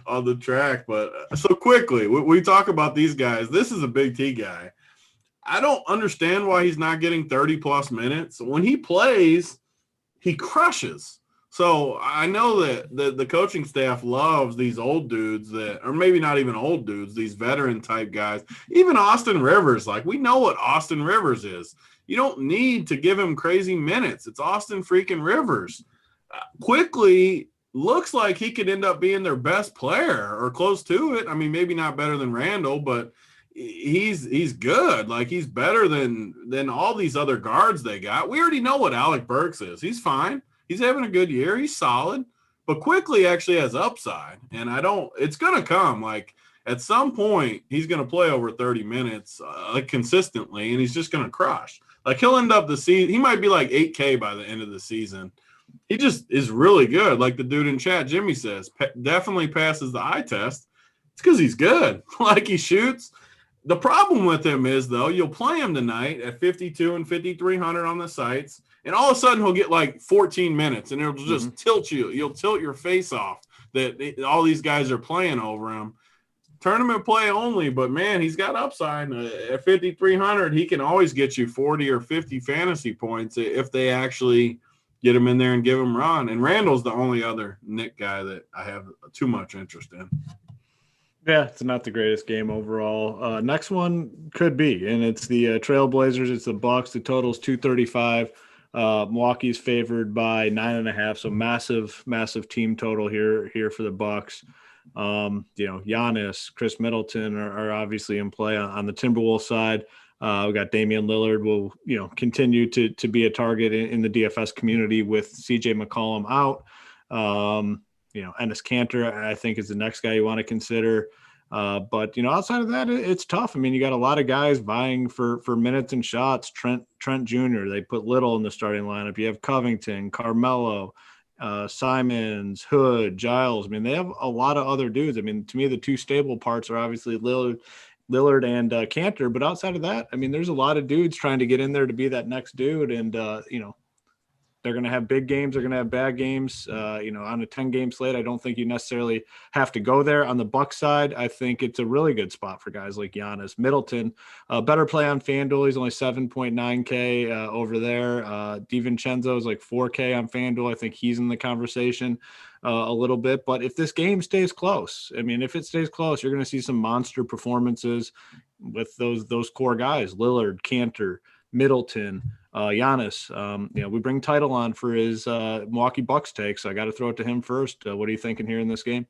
on the track. But so quickly, we talk about these guys. This is a Big T guy. I don't understand why he's not getting 30-plus minutes. When he plays, he crushes. So I know that the coaching staff loves these old dudes or maybe not even old dudes, these veteran type guys. Even Austin Rivers, like we know what Austin Rivers is. You don't need to give him crazy minutes. It's Austin freaking Rivers. Quickly looks like he could end up being their best player or close to it. I mean, maybe not better than Randall, but he's good. Like he's better than all these other guards they got. We already know what Alec Burks is. He's fine. He's having a good year. He's solid, but Quickly actually has upside. And it's going to come. Like at some point, he's going to play over 30 minutes consistently, and he's just going to crush. Like he'll end up the season. He might be like 8K by the end of the season. He just is really good. Like the dude in chat, Jimmy says, definitely passes the eye test. It's because he's good. Like he shoots. The problem with him is, though, you'll play him tonight at 52 and 5,300 on the sites, and all of a sudden he'll get like 14 minutes, and it'll just tilt you. You'll tilt your face off that all these guys are playing over him. Tournament play only, but, man, he's got upside. At 5,300, he can always get you 40 or 50 fantasy points if they actually get him in there and give him run. And Randall's the only other Knick guy that I have too much interest in. Yeah, it's not the greatest game overall. Next one could be, and it's the Trailblazers. It's the Bucks. The total's 235. Milwaukee's favored by 9.5. So massive team total here for the Bucks. Giannis, Chris Middleton are obviously in play on the Timberwolves side. We got Damian Lillard will continue to be a target in the DFS community with CJ McCollum out. Enes Kanter, I think, is the next guy you want to consider. But outside of that, it's tough. I mean, you got a lot of guys vying for minutes and shots. Trent Jr., they put Little in the starting lineup. You have Covington, Carmelo, Simons, Hood, Giles. I mean, they have a lot of other dudes. I mean, to me, the two stable parts are obviously Lillard and Kanter. But outside of that, I mean, there's a lot of dudes trying to get in there to be that next dude. And, they're going to have big games. They're going to have bad games. On a 10-game slate, I don't think you necessarily have to go there. On the Bucks side, I think it's a really good spot for guys like Giannis. Middleton, better play on FanDuel. He's only 7.9K over there. DiVincenzo is like 4K on FanDuel. I think he's in the conversation a little bit. But if this game stays close, I mean, if it stays close, you're going to see some monster performances with those core guys, Lillard, Kanter, Middleton, Giannis. We bring Title on for his Milwaukee Bucks take, so I got to throw it to him first. What are you thinking here in this game?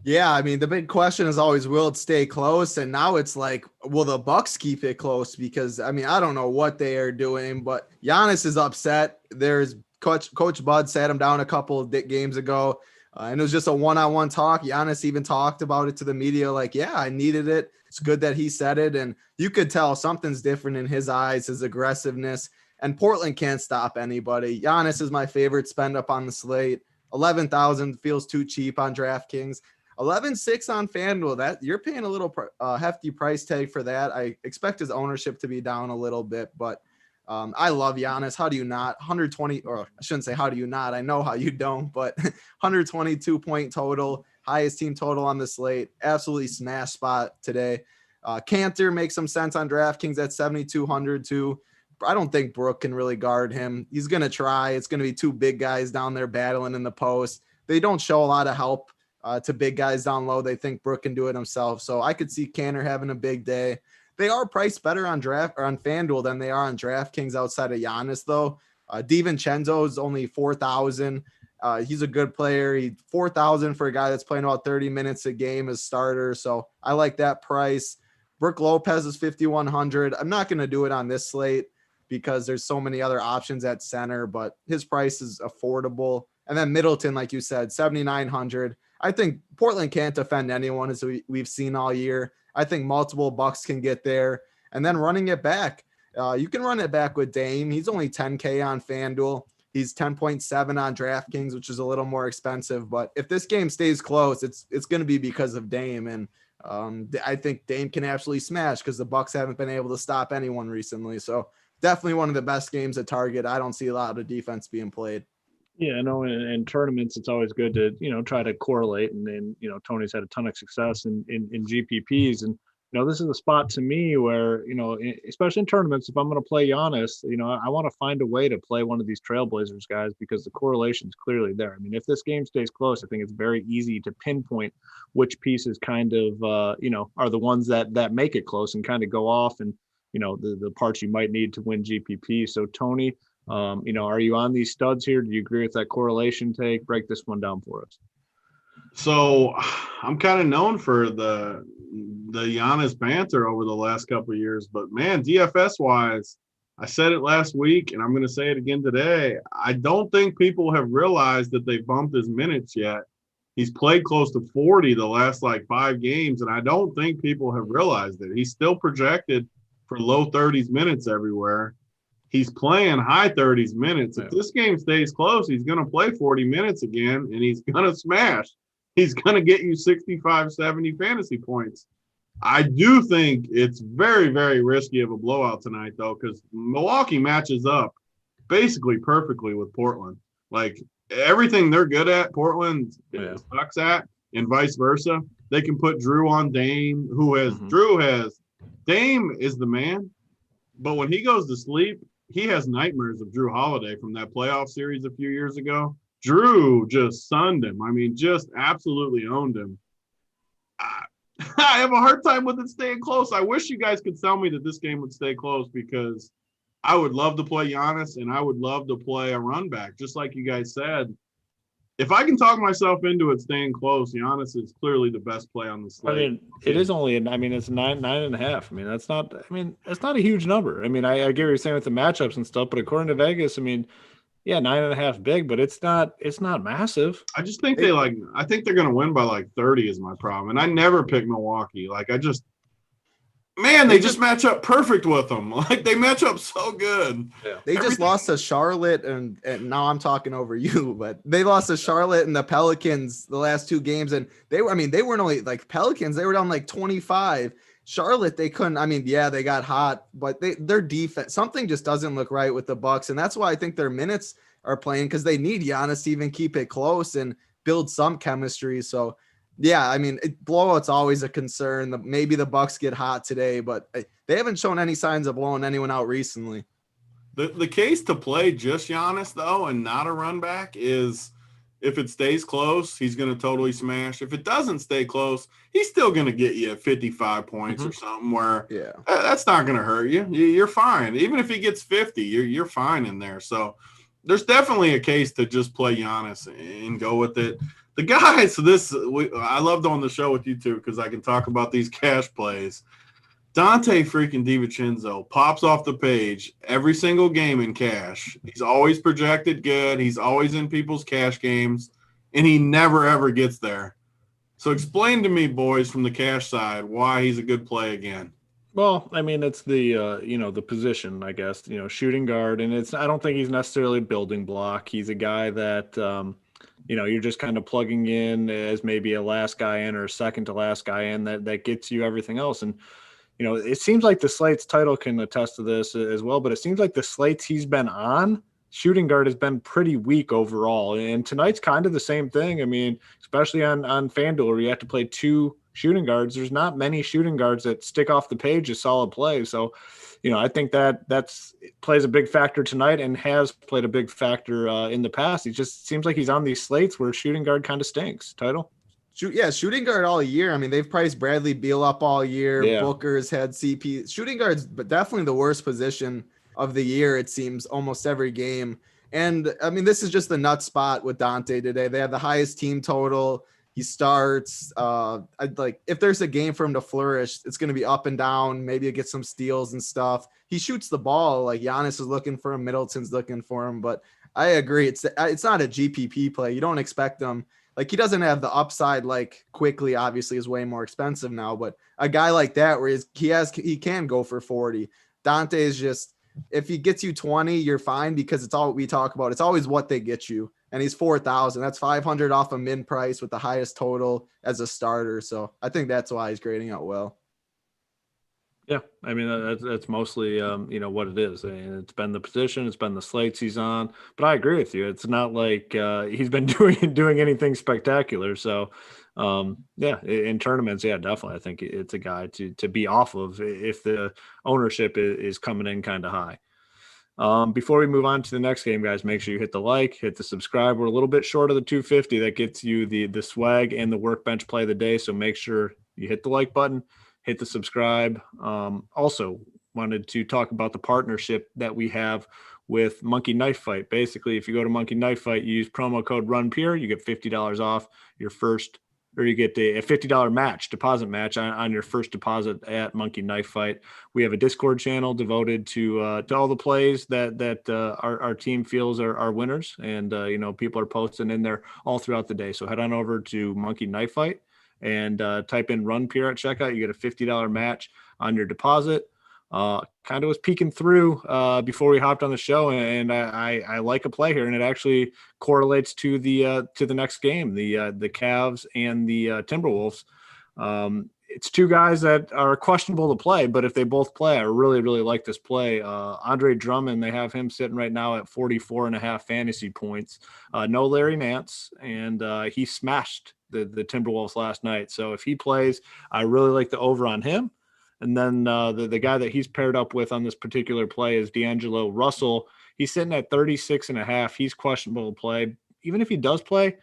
Yeah, I mean, the big question is always, will it stay close? And now it's like, will the Bucks keep it close? Because, I mean, I don't know what they are doing, but Giannis is upset. There's Coach Bud sat him down a couple of games ago, and it was just a one-on-one talk. Giannis even talked about it to the media, like, yeah, I needed it. It's good that he said it, and you could tell something's different in his eyes, his aggressiveness, and Portland can't stop anybody. Giannis is my favorite spend up on the slate. 11,000 feels too cheap on DraftKings. 11.6 on FanDuel. That you're paying a little hefty price tag for that. I expect his ownership to be down a little bit, but I love Giannis. How do you not? 120, or I shouldn't say how do you not? I know how you don't, but 122-point total, highest team total on the slate. Absolutely smash spot today. Kanter makes some sense on DraftKings at 7,200 too. I don't think Brook can really guard him. He's going to try. It's going to be two big guys down there battling in the post. They don't show a lot of help to big guys down low. They think Brook can do it himself. So I could see Kanter having a big day. They are priced better on FanDuel than they are on DraftKings outside of Giannis, though. DiVincenzo is only 4,000. He's a good player. He's 4,000 for a guy that's playing about 30 minutes a game as starter. So I like that price. Brook Lopez is 5,100. I'm not going to do it on this slate because there's so many other options at center, but his price is affordable. And then Middleton, like you said, 7,900. I think Portland can't defend anyone, as we've seen all year. I think multiple Bucks can get there. And then running it back, you can run it back with Dame. He's only 10K on FanDuel. He's 10.7 on DraftKings, which is a little more expensive. But if this game stays close, it's going to be because of Dame. And I think Dame can absolutely smash because the Bucks haven't been able to stop anyone recently. So definitely one of the best games at Target. I don't see a lot of defense being played. Yeah, I know in tournaments, it's always good to, try to correlate. And then, Tony's had a ton of success in GPPs. And, this is a spot to me where, especially in tournaments, if I'm going to play Giannis, I want to find a way to play one of these Trailblazers guys because the correlation is clearly there. I mean, if this game stays close, I think it's very easy to pinpoint which pieces kind of, are the ones that make it close and kind of go off and, the parts you might need to win GPP. So, Tony, are you on these studs here? Do you agree with that correlation take? Break this one down for us. So I'm kind of known for the Giannis banter over the last couple of years, but man, DFS wise, I said it last week and I'm going to say it again today. I don't think people have realized that they bumped his minutes yet. He's played close to 40 the last 5 games, and I don't think people have realized it. He's still projected for low 30s minutes everywhere. He's playing high 30s minutes. If this game stays close, he's going to play 40 minutes again, and he's going to smash. He's going to get you 65, 70 fantasy points. I do think it's very, very risky of a blowout tonight, though, because Milwaukee matches up basically perfectly with Portland. Everything they're good at, Portland sucks at, and vice versa. They can put Drew on Dame, Dame is the man, but when he goes to sleep, he has nightmares of Drew Holiday from that playoff series a few years ago. Drew just sunned him. I mean, just absolutely owned him. I have a hard time with it staying close. I wish you guys could tell me that this game would stay close because I would love to play Giannis and I would love to play a run back, just like you guys said. If I can talk myself into it staying close, Giannis is clearly the best play on the slate. I mean, it is only, it's 9.5. I mean, that's not a huge number. I mean, I get what you're saying with the matchups and stuff, but according to Vegas, 9.5 big, but it's not massive. I just think I think they're going to win by 30 is my problem. And I never pick Milwaukee. They just match up perfect with them. They match up so good. Yeah. They just lost to Charlotte, and now I'm talking over you, but they lost to Charlotte and the Pelicans the last 2 games, and they weren't only Pelicans, they were down 25. Charlotte, they couldn't. They got hot, but their defense, something just doesn't look right with the Bucks, and that's why I think their minutes are playing because they need Giannis to even keep it close and build some chemistry. So. Yeah, blowout's always a concern. Maybe the Bucks get hot today, but they haven't shown any signs of blowing anyone out recently. The case to play just Giannis, though, and not a run back is if it stays close, he's going to totally smash. If it doesn't stay close, he's still going to get you 55 points or something where that's not going to hurt you. You're fine. Even if he gets 50, you're fine in there. So there's definitely a case to just play Giannis and go with it. The guys, I love doing the show with you two because I can talk about these cash plays. Dante freaking DiVincenzo pops off the page every single game in cash. He's always projected good. He's always in people's cash games, and he never, ever gets there. So explain to me, boys, from the cash side, why he's a good play again. Well, it's the, the position, I guess, shooting guard. And I don't think he's necessarily a building block. He's a guy that – you're just kind of plugging in as maybe a last guy in or a second to last guy in that gets you everything else. And, it seems like the slates title can attest to this as well, but it seems like the slates he's been on, shooting guard has been pretty weak overall. And tonight's kind of the same thing. Especially on FanDuel where you have to play 2 shooting guards. There's not many shooting guards that stick off the page as solid play. So, I think that's plays a big factor tonight and has played a big factor in the past. He just seems like he's on these slates where shooting guard kind of stinks. Title? Shooting guard all year. They've priced Bradley Beal up all year. Yeah. Booker's had CP. Shooting guard's but definitely the worst position of the year, it seems, almost every game. And, this is just the nut spot with Dante today. They have the highest team total. He starts. If there's a game for him to flourish, it's going to be up and down. Maybe it gets some steals and stuff. He shoots the ball. Giannis is looking for him. Middleton's looking for him. But I agree. It's not a GPP play. You don't expect him. He doesn't have the upside. Quickly, obviously, is way more expensive now. But a guy like that, where he can go for 40. Dante is just, if he gets you 20, you're fine because it's all we talk about. It's always what they get you. And he's 4,000. That's 500 off a min price with the highest total as a starter. So I think that's why he's grading out well. Yeah, I mean that's mostly what it is. I mean, it's been the position, it's been the slates he's on. But I agree with you. It's not like he's been doing anything spectacular. So yeah, in tournaments, yeah, definitely. I think it's a guy to be off of if the ownership is coming in kind of high. Before we move on to the next game, guys, make sure you hit the like, hit the subscribe. We're a little bit short of the 250. That gets you the swag and the workbench play of the day. So make sure you hit the like button, hit the subscribe. Also, wanted to talk about the partnership that we have with Monkey Knife Fight. Basically, if you go to Monkey Knife Fight, you use promo code RUNPURE, you get $50 off your first, or you get a $50 deposit match on your first deposit at Monkey Knife Fight. We have a Discord channel devoted to all the plays that our team feels are winners, and people are posting in there all throughout the day. So head on over to Monkey Knife Fight and type in Run Pure at checkout. You get a $50 match on your deposit. Kind of was peeking through before we hopped on the show, and I like a play here, and it actually correlates to the next game, the Cavs and the Timberwolves. It's two guys that are questionable to play, but if they both play, I really, really like this play. Andre Drummond, they have him sitting right now at 44.5 fantasy points. No Larry Nance, and he smashed the Timberwolves last night. So if he plays, I really like the over on him. And then the guy that he's paired up with on this particular play is D'Angelo Russell. He's sitting at 36.5. He's questionable to play. Even if he does play,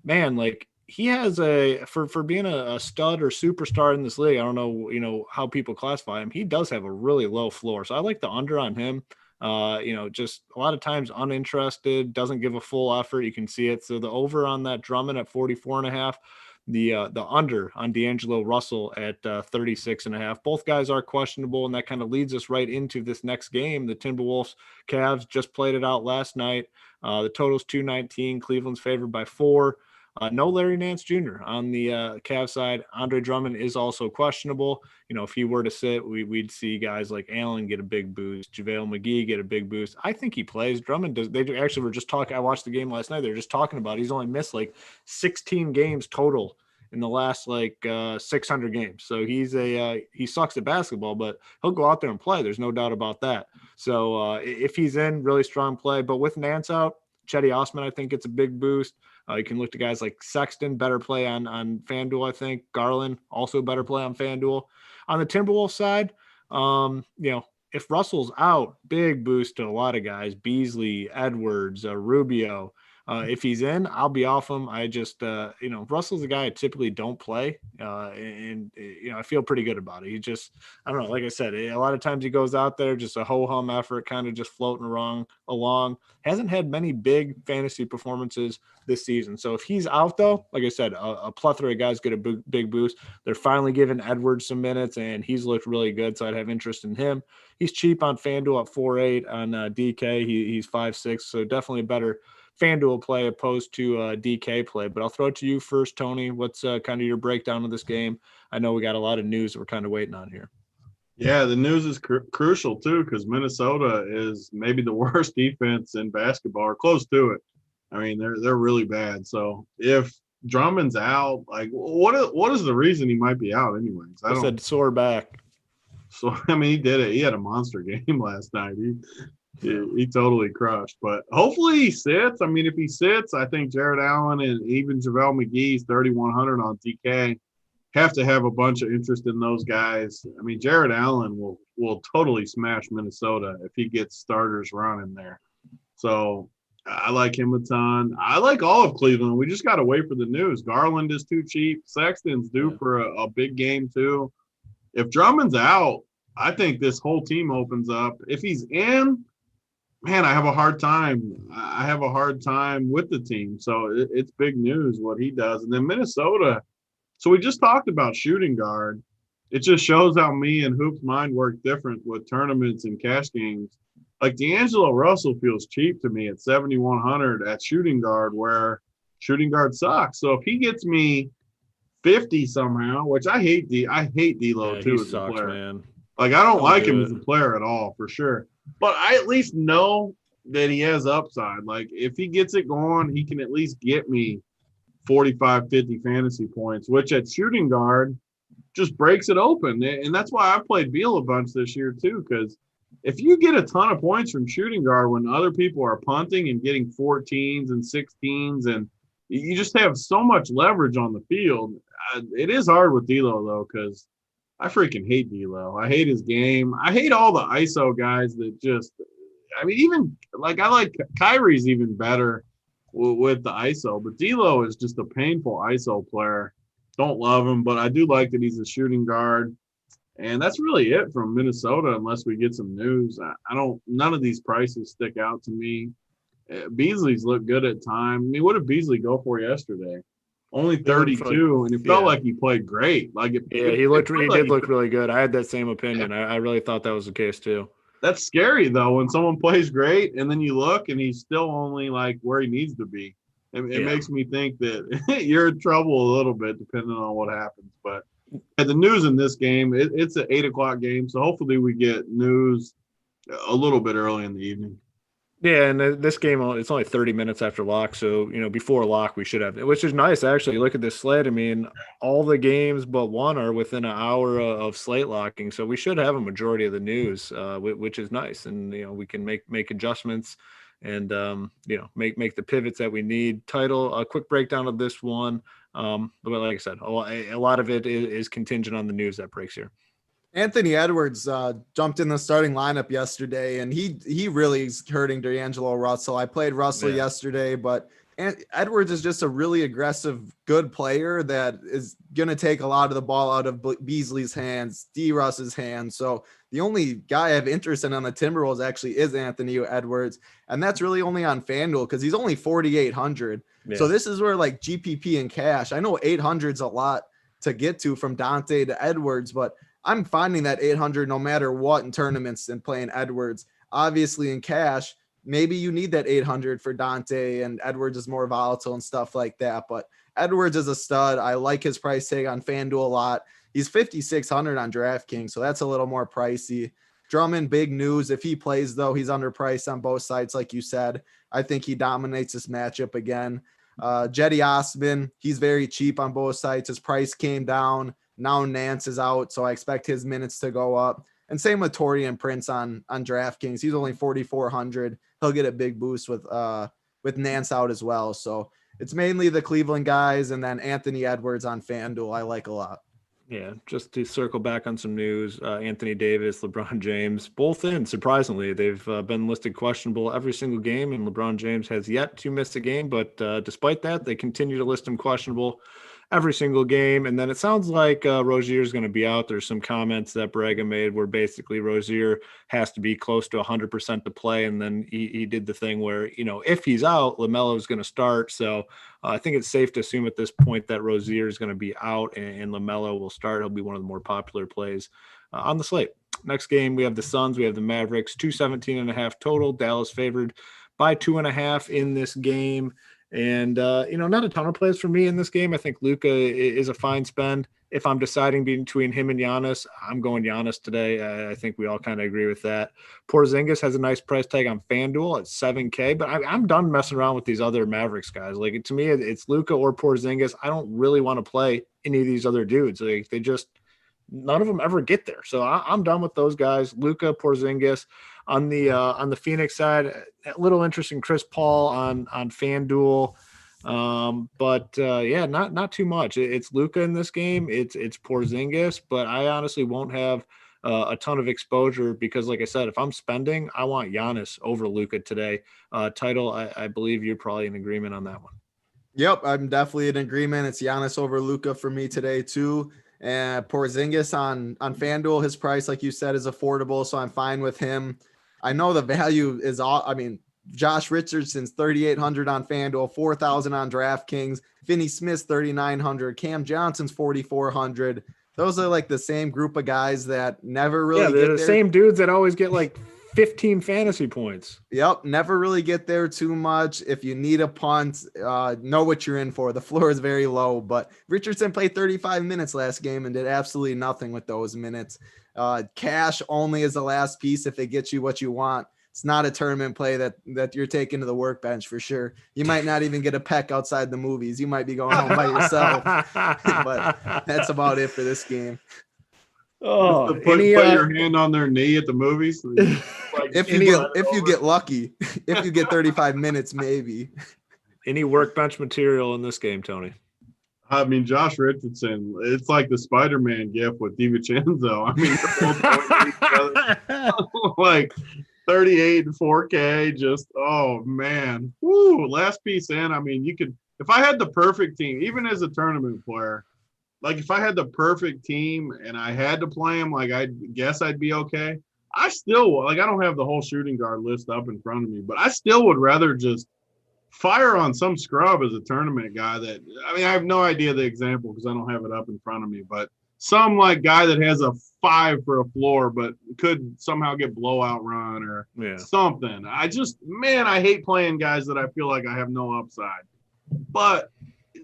man, like he has for being a stud or superstar in this league, I don't know, how people classify him. He does have a really low floor. So I like the under on him. Just a lot of times uninterested, doesn't give a full effort. You can see it. So the over on that Drummond at 44.5. The under on D'Angelo Russell at 36.5. Both guys are questionable, and that kind of leads us right into this next game. The Timberwolves Cavs just played it out last night. The total's 219. Cleveland's favored by 4. No Larry Nance Jr. on the Cavs side. Andre Drummond is also questionable. If he were to sit, we'd see guys like Allen get a big boost, JaVale McGee get a big boost. I think he plays. Drummond does. They actually were just talking. I watched the game last night. They were just talking about he's only missed like 16 games total in the last 600 games. So he sucks at basketball, but he'll go out there and play. There's no doubt about that. So if he's in, really strong play. But with Nance out, Chetty Osman, I think it's a big boost. You can look to guys like Sexton, better play on FanDuel, I think. Garland, also better play on FanDuel. On the Timberwolves side, if Russell's out, big boost to a lot of guys. Beasley, Edwards, Rubio. If he's in, I'll be off him. I just, Russell's a guy I typically don't play. And I feel pretty good about it. He just, I don't know, like I said, a lot of times he goes out there, just a ho-hum effort, kind of just floating along. Hasn't had many big fantasy performances this season. So if he's out, though, like I said, a plethora of guys get a big boost. They're finally giving Edwards some minutes, and he's looked really good, so I'd have interest in him. He's cheap on FanDuel at 4.8. On DK, he's 5.6, so definitely a better FanDuel play opposed to DK play. But I'll throw it to you first, Tony. What's kind of your breakdown of this game? I know we got a lot of news that we're kind of waiting on here. Yeah, the news is crucial too, because Minnesota is maybe the worst defense in basketball, or close to it. I mean, they're really bad. So if Drummond's out, like what is the reason he might be out anyways? I said sore back. So I mean, he did it. He had a monster game last night. He totally crushed. But hopefully he sits. I mean, if he sits, I think Jared Allen and even JaVale McGee's 3,100 on TK have to have a bunch of interest in those guys. I mean, Jared Allen will totally smash Minnesota if he gets starters running there. So I like him a ton. I like all of Cleveland. We just got to wait for the news. Garland is too cheap. Sexton's due for a big game too. If Drummond's out, I think this whole team opens up. If he's in, man, I have a hard time. I have a hard time with the team. So it's big news what he does. And then Minnesota. So we just talked about shooting guard. It just shows how me and Hoop's mind work different with tournaments and cash games. Like D'Angelo Russell feels cheap to me at 7,100 at shooting guard, where shooting guard sucks. So if he gets me 50 somehow, which I hate D'Lo too as a player. Man. Like I don't like him as a player at all, for sure. But I at least know that he has upside. Like if he gets it going, he can at least get me 45, 50 fantasy points, which at shooting guard, just breaks it open. And that's why I played Beal a bunch this year too, because if you get a ton of points from shooting guard when other people are punting and getting 14s and 16s, and you just have so much leverage on the field. It is hard with D'Lo though, because I freaking hate D'Lo. I hate his game. I hate all the ISO guys that just. I mean, even like I like Kyrie's even better with the ISO, but D'Lo is just a painful ISO player. Don't love him, but I do like that he's a shooting guard. And that's really it from Minnesota, unless we get some news. I don't. None of these prices stick out to me. Beasley's looked good at time. I mean, what did Beasley go for yesterday? Only 32, and it felt like he played great. Like it, yeah, he did look really good. I had that same opinion. I really thought that was the case too. That's scary though when someone plays great and then you look and he's still only like where he needs to be. It makes me think that you're in trouble a little bit depending on what happens. But the news in this game, it's an 8:00 game, so hopefully we get news a little bit early in the evening. Yeah, and this game, it's only 30 minutes after lock, so, before lock we should have, which is nice, actually. Look at this slate. I mean, all the games but one are within an hour of slate locking, so we should have a majority of the news, which is nice, and, we can make adjustments and, make the pivots that we need. Title, a quick breakdown of this one, but like I said, a lot of it is contingent on the news that breaks here. Anthony Edwards jumped in the starting lineup yesterday, and he really is hurting D'Angelo Russell. I played Russell yesterday, but Edwards is just a really aggressive, good player that is going to take a lot of the ball out of Beasley's hands, D. Russ's hands. So the only guy I have interest in on the Timberwolves actually is Anthony Edwards, and that's really only on FanDuel because he's only 4,800. Yeah. So this is where like GPP and cash. I know 800 is a lot to get to from Dante to Edwards, but I'm finding that 800 no matter what in tournaments and playing Edwards. Obviously in cash, maybe you need that 800 for Dante, and Edwards is more volatile and stuff like that. But Edwards is a stud. I like his price tag on FanDuel a lot. He's 5,600 on DraftKings, so that's a little more pricey. Drummond, big news. If he plays, though, he's underpriced on both sides, like you said. I think he dominates this matchup again. Jetty Osman, he's very cheap on both sides. His price came down. Now Nance is out, so I expect his minutes to go up. And same with Taurean Prince on DraftKings. He's only 4,400. He'll get a big boost with Nance out as well. So it's mainly the Cleveland guys, and then Anthony Edwards on FanDuel I like a lot. Yeah, just to circle back on some news, Anthony Davis, LeBron James, both in. Surprisingly, they've been listed questionable every single game, and LeBron James has yet to miss a game. But despite that, they continue to list him questionable every single game. And then it sounds like Rozier is going to be out. There's some comments that Braga made where basically Rozier has to be close to 100% to play. And then he did the thing where, if he's out, LaMelo is going to start. So I think it's safe to assume at this point that Rozier is going to be out and LaMelo will start. He'll be one of the more popular plays on the slate. Next game, we have the Suns. We have the Mavericks, 217.5 total. Dallas favored by 2.5 in this game. And, not a ton of plays for me in this game. I think Luka is a fine spend. If I'm deciding between him and Giannis, I'm going Giannis today. I think we all kind of agree with that. Porzingis has a nice price tag on FanDuel at $7K, but I'm done messing around with these other Mavericks guys. Like, to me, it's Luka or Porzingis. I don't really want to play any of these other dudes. Like, none of them ever get there. So I'm done with those guys. Luka, Porzingis. On the Phoenix side, a little interest in Chris Paul on FanDuel. But not too much. It's Luka in this game. It's Porzingis, but I honestly won't have a ton of exposure because, like I said, if I'm spending, I want Giannis over Luka today. Title, I believe you're probably in agreement on that one. Yep, I'm definitely in agreement. It's Giannis over Luka for me today too. And Porzingis on FanDuel, his price, like you said, is affordable, so I'm fine with him. I know the value is all. I mean, Josh Richardson's 3,800 on FanDuel, 4,000 on DraftKings. Finney Smith's 3,900. Cam Johnson's 4,400. Those are like the same group of guys that never really. Yeah, they're the same dudes that always get like 15 fantasy points. Yep, never really get there too much. If you need a punt, know what you're in for. The floor is very low, but Richardson played 35 minutes last game and did absolutely nothing with those minutes. Cash only is the last piece if it gets you what you want. It's not a tournament play that you're taking to the workbench for sure. You might not even get a peck outside the movies. You might be going home by yourself. But that's about it for this game. Oh, put your hand on their knee at the movies. Like, if you get lucky, if you get 35 minutes, maybe. Any workbench material in this game, Tony? I mean, Josh Richardson, it's like the Spider-Man gif with DiVincenzo. I mean, they're both each other. Like 38 and 4K, just, oh, man. Woo, last piece in. I mean, you could – if I had the perfect team, even as a tournament player, like if I had the perfect team and I had to play them, like I guess I'd be okay. I still – like I don't have the whole shooting guard list up in front of me, but I still would rather just – fire on some scrub as a tournament guy that, I mean, I have no idea the example because I don't have it up in front of me, but some like guy that has a 5 for a floor, but could somehow get blowout run or something. I just, man, I hate playing guys that I feel like I have no upside, but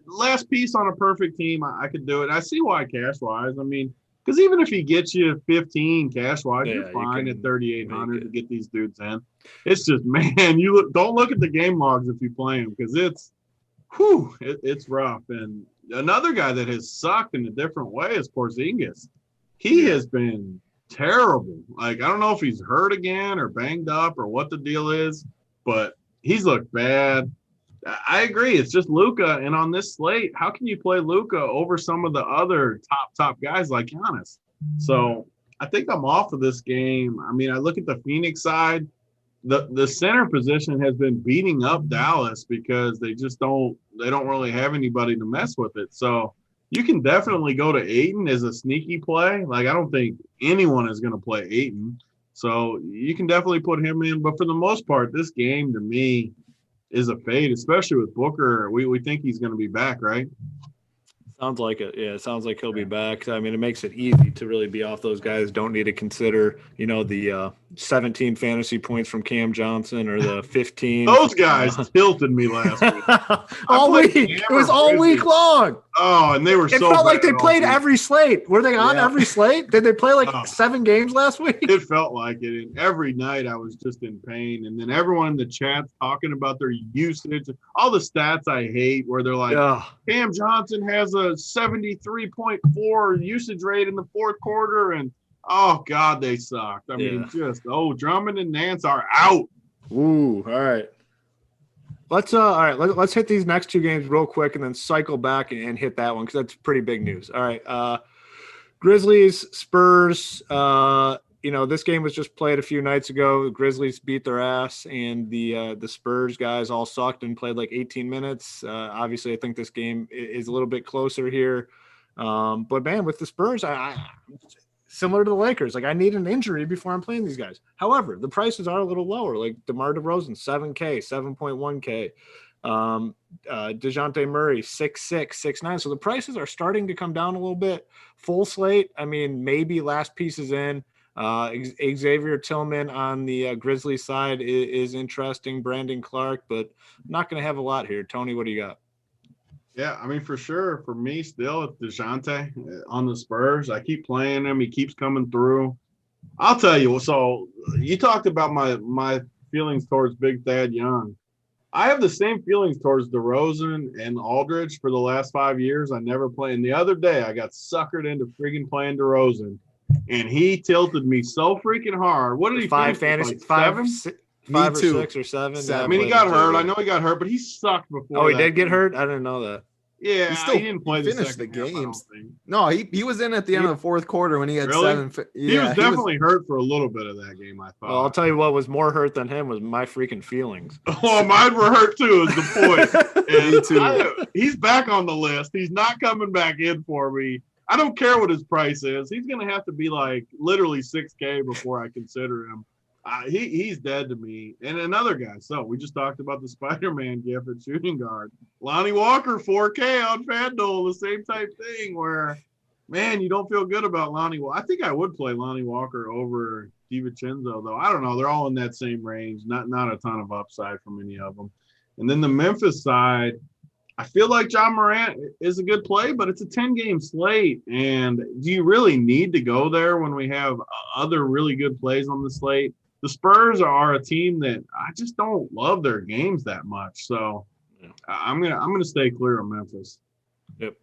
last piece on a perfect team, I could do it. I see why cash wise. I mean, because even if he gets you 15 cash wise, you're fine at 3,800 to get these dudes in. It's just, man, don't look at the game logs if you play them because it's rough. And another guy that has sucked in a different way is Porzingis. He has been terrible. Like, I don't know if he's hurt again or banged up or what the deal is, but he's looked bad. I agree. It's just Luka, and on this slate, how can you play Luka over some of the other top guys like Giannis? So I think I'm off of this game. I mean, I look at the Phoenix side. The center position has been beating up Dallas because they don't really have anybody to mess with it. So you can definitely go to Ayton as a sneaky play. Like, I don't think anyone is going to play Ayton. So you can definitely put him in. But for the most part, this game to me is a fade, especially with Booker. We think he's going to be back, right? Sounds like it. Yeah, it sounds like he'll be back. I mean, it makes it easy to really be off those guys. Don't need to consider, the 17 fantasy points from Cam Johnson or the 15. Those guys tilted me last week. All week. It was all week long. Oh, and they were so bad. It felt like they played every slate. Were they on every slate? Did they play 7 games last week? It felt like it. And every night I was just in pain. And then everyone in the chat talking about their usage, all the stats I hate where they're like, Cam Johnson has a 73.4 usage rate in the fourth quarter. And, oh, God, they sucked. I mean, Drummond and Nance are out. Ooh, all right. Let's hit these next 2 games real quick and then cycle back and hit that one because that's pretty big news. All right, Grizzlies, Spurs. This game was just played a few nights ago. The Grizzlies beat their ass, and the Spurs guys all sucked and played like 18 minutes. Obviously, I think this game is a little bit closer here. But man, with the Spurs, I similar to the Lakers. Like, I need an injury before I'm playing these guys. However, the prices are a little lower. Like DeMar DeRozan, 7K, 7.1K. DeJounte Murray, 6'6", 6'9". So the prices are starting to come down a little bit. Full slate, I mean, maybe last pieces in. Xavier Tillman on the Grizzlies side is interesting. Brandon Clark, but I'm not going to have a lot here. Tony, what do you got? Yeah, I mean, for sure, for me still, it's DeJounte on the Spurs. I keep playing him. He keeps coming through. I'll tell you, so you talked about my feelings towards Big Thad Young. I have the same feelings towards DeRozan and Aldridge for the last 5 years. I never played. And the other day, I got suckered into freaking playing DeRozan, and he tilted me so freaking hard. What did he finish? Fantasy, like 7? 5 or 6 or 7. I mean, he got hurt. I know he got hurt, but he sucked before. Oh, he did get hurt? I didn't know that. Yeah, he didn't play the games. No, he was in at the end of the fourth quarter when he had 7. He was definitely hurt for a little bit of that game, I thought. Well, I'll tell you what was more hurt than him was my freaking feelings. Oh, mine were hurt too, is the point. Me too. He's back on the list. He's not coming back in for me. I don't care what his price is. He's going to have to be like literally 6K before I consider him. He's dead to me. And another guy. So we just talked about the Spider-Man gift at shooting guard. Lonnie Walker, 4K on FanDuel, the same type thing where, man, you don't feel good about Lonnie. I think I would play Lonnie Walker over DiVincenzo, though. I don't know. They're all in that same range. Not a ton of upside from any of them. And then the Memphis side, I feel like John Morant is a good play, but it's a 10-game slate. And do you really need to go there when we have other really good plays on the slate? the Spurs are a team that I just don't love their games that much. So Yeah. I'm gonna stay clear of Memphis. Yep.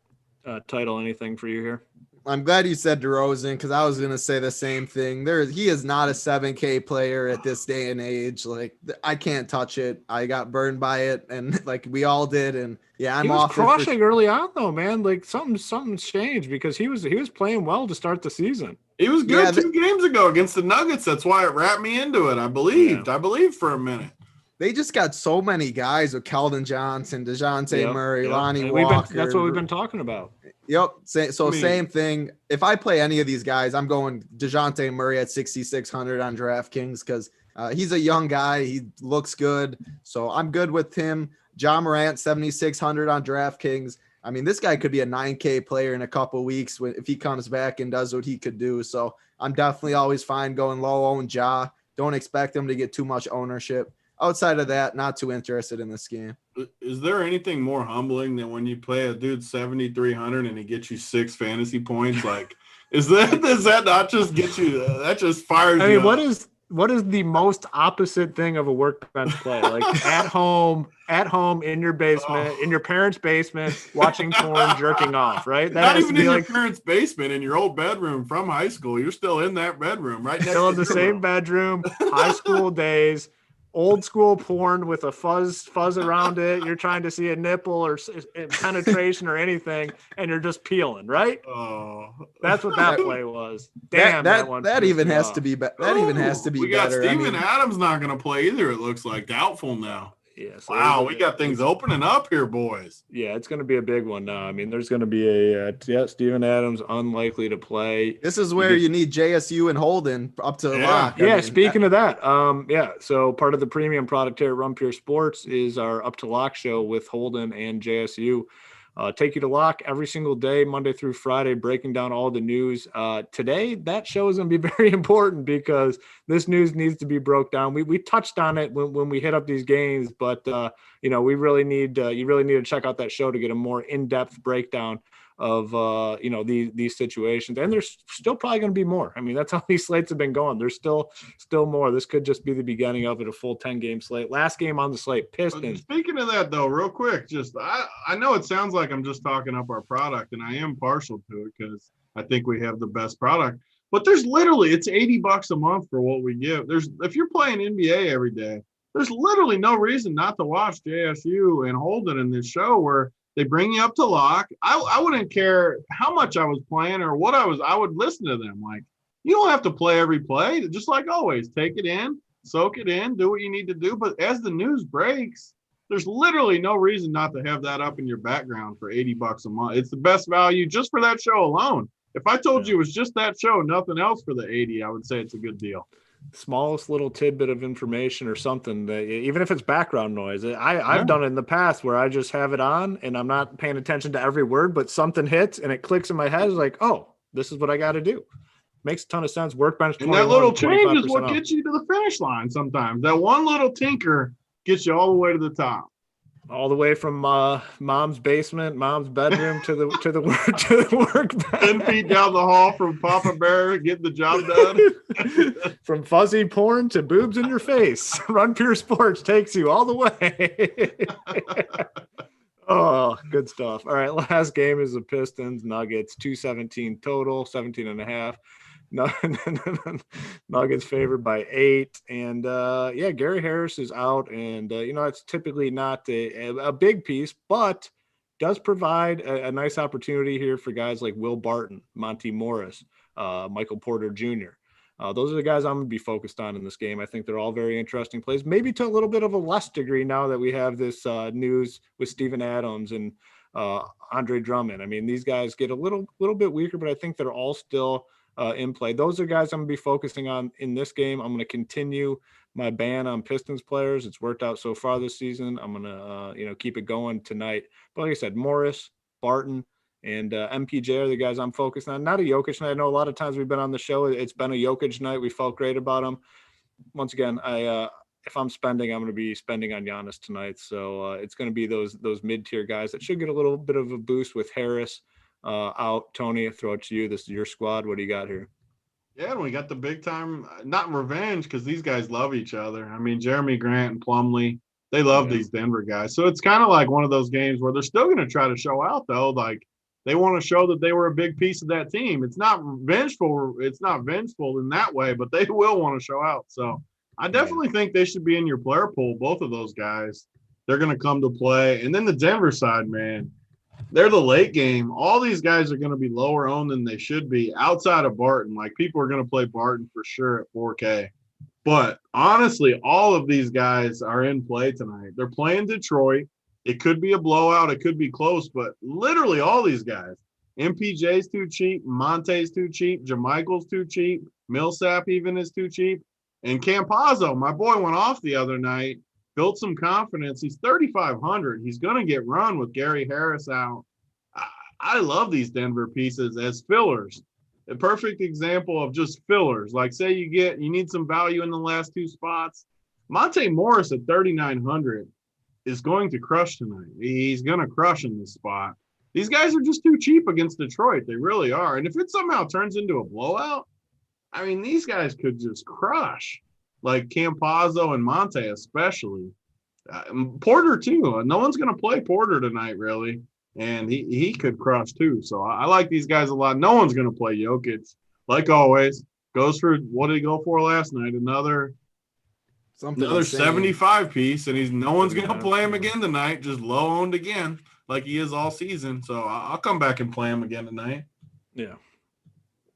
Title, anything for you here? I'm glad you said DeRozan because I was gonna say the same thing. He is not a 7K player at this day and age. Like I can't touch it. I got burned by it, and like we all did. And yeah, He was crushing early on though, man. Like something's changed because he was playing well to start the season. He was good 2 games ago against the Nuggets. That's why it wrapped me into it. I believed for a minute. They just got so many guys with Keldon Johnson, DeJounte Murray, Lonnie Walker. That's what we've been talking about. Yep. Same thing. If I play any of these guys, I'm going DeJounte Murray at 6,600 on DraftKings because he's a young guy. He looks good. So I'm good with him. John Morant, 7,600 on DraftKings. I mean, this guy could be a 9K player in a couple of weeks if he comes back and does what he could do. So I'm definitely always fine going low on Ja. Don't expect him to get too much ownership. Outside of that, not too interested in this game. Is there anything more humbling than when you play a dude 7,300 and he gets you 6 fantasy points? Like, does that not just get you? That just fires you. I mean, what is the most opposite thing of a workbench play? Like at home in your basement, in your parents' basement, watching porn, jerking off, right? That not even in your parents' basement, in your old bedroom from high school. You're still in that bedroom, right? Still in the same bedroom, high school days. Old school porn with a fuzz around it. You're trying to see a nipple or penetration or anything, and you're just peeling, right? Oh, that's what that play was. Damn, that even has to be better. That even has to be better. We got Steven Adams not going to play either. It looks like doubtful now. Yeah, so wow, we got things opening up here, boys. Yeah, it's going to be a big one now. I mean, there's going to be Steven Adams unlikely to play. This is where you need JSU and Holden up to lock. Yeah, speaking of that, so part of the premium product here at Run Pure Sports is our Up to Lock show with Holden and JSU. Take you to lock every single day, Monday through Friday, breaking down all the news. Today, that show is going to be very important because this news needs to be broke down. We touched on it when we hit up these games, but we really need you really need to check out that show to get a more in-depth breakdown of these situations. And there's still probably going to be more. I mean, that's how these slates have been going. There's still more. This could just be the beginning of it, a full 10-game slate. Last game on the slate, Pistons. Speaking of that, though, real quick, I know it sounds like I'm just talking up our product, and I am partial to it because I think we have the best product. But there's literally, it's $80 a month for what we give. If you're playing NBA every day, there's literally no reason not to watch JSU and Holden in this show where they bring you up to lock. I wouldn't care how much I was playing or what I would listen to them. Like, you don't have to play every play. Just like always, take it in, soak it in, do what you need to do. But as the news breaks, there's literally no reason not to have that up in your background for $80 a month. It's the best value just for that show alone. If I told you it was just that show, nothing else for the 80, I would say it's a good deal. Smallest little tidbit of information or something that even if it's background noise, I've done it in the past where I just have it on and I'm not paying attention to every word, but something hits and it clicks in my head. It's like, oh, this is what I got to do. Makes a ton of sense. Workbench 21, and that little change is what off. Gets you to the finish line. Sometimes that one little tinker gets you all the way to the top. All the way from mom's basement, mom's bedroom to the work. 10 feet down the hall from Papa Bear getting the job done. From fuzzy porn to boobs in your face. Run Pure Sports takes you all the way. Oh, good stuff. All right, last game is the Pistons Nuggets, 217 total, 17.5. Nuggets favored by 8, and Gary Harris is out, and it's typically not a big piece, but does provide a nice opportunity here for guys like Will Barton, Monty Morris, Michael Porter Jr. Those are the guys I'm going to be focused on in this game. I think they're all very interesting plays, maybe to a little bit of a less degree now that we have this news with Steven Adams and Andre Drummond. I mean, these guys get a little bit weaker, but I think they're all still in play. Those are guys I'm going to be focusing on in this game. I'm going to continue my ban on Pistons players. It's worked out so far this season. I'm going to, keep it going tonight. But like I said, Morris, Barton, and MPJ are the guys I'm focused on. Not a Jokic night. I know a lot of times we've been on the show, it's been a Jokic night. We felt great about him. Once again, if I'm spending, I'm going to be spending on Giannis tonight. So it's going to be those mid-tier guys that should get a little bit of a boost with Harris out. Tony, I throw it to you. This is your squad. What do you got here? Yeah, and we got the big time, not revenge, because these guys love each other. I mean, Jeremy Grant and Plumlee, they love these Denver guys. So it's kind of like one of those games where they're still going to try to show out, though. Like, they want to show that they were a big piece of that team. It's not vengeful. It's not vengeful in that way, but they will want to show out. So I definitely think they should be in your player pool, both of those guys. They're going to come to play. And then the Denver side, man, they're the late game. All these guys are going to be lower owned than they should be outside of Barton. Like, people are going to play Barton for sure at 4K. But honestly, all of these guys are in play tonight. They're playing Detroit. It could be a blowout. It could be close, but literally all these guys. MPJ's too cheap. Monte's too cheap. JaMychal's too cheap. Millsap even is too cheap. And Campazzo, my boy, went off the other night. Built some confidence. He's 3,500. He's going to get run with Gary Harris out. I love these Denver pieces as fillers. A perfect example of just fillers. Like, say you need some value in the last two spots. Monte Morris at 3,900 is going to crush tonight. He's going to crush in this spot. These guys are just too cheap against Detroit. They really are. And if it somehow turns into a blowout, I mean, these guys could just crush. Like Campazzo and Monte especially. Porter too. No one's going to play Porter tonight, really. And he could crush too. So I like these guys a lot. No one's going to play Jokic. Like always, goes for, what did he go for last night? Another 75 piece, and no one's going to play him again tonight. Just low owned again, like he is all season. So I'll come back and play him again tonight. Yeah.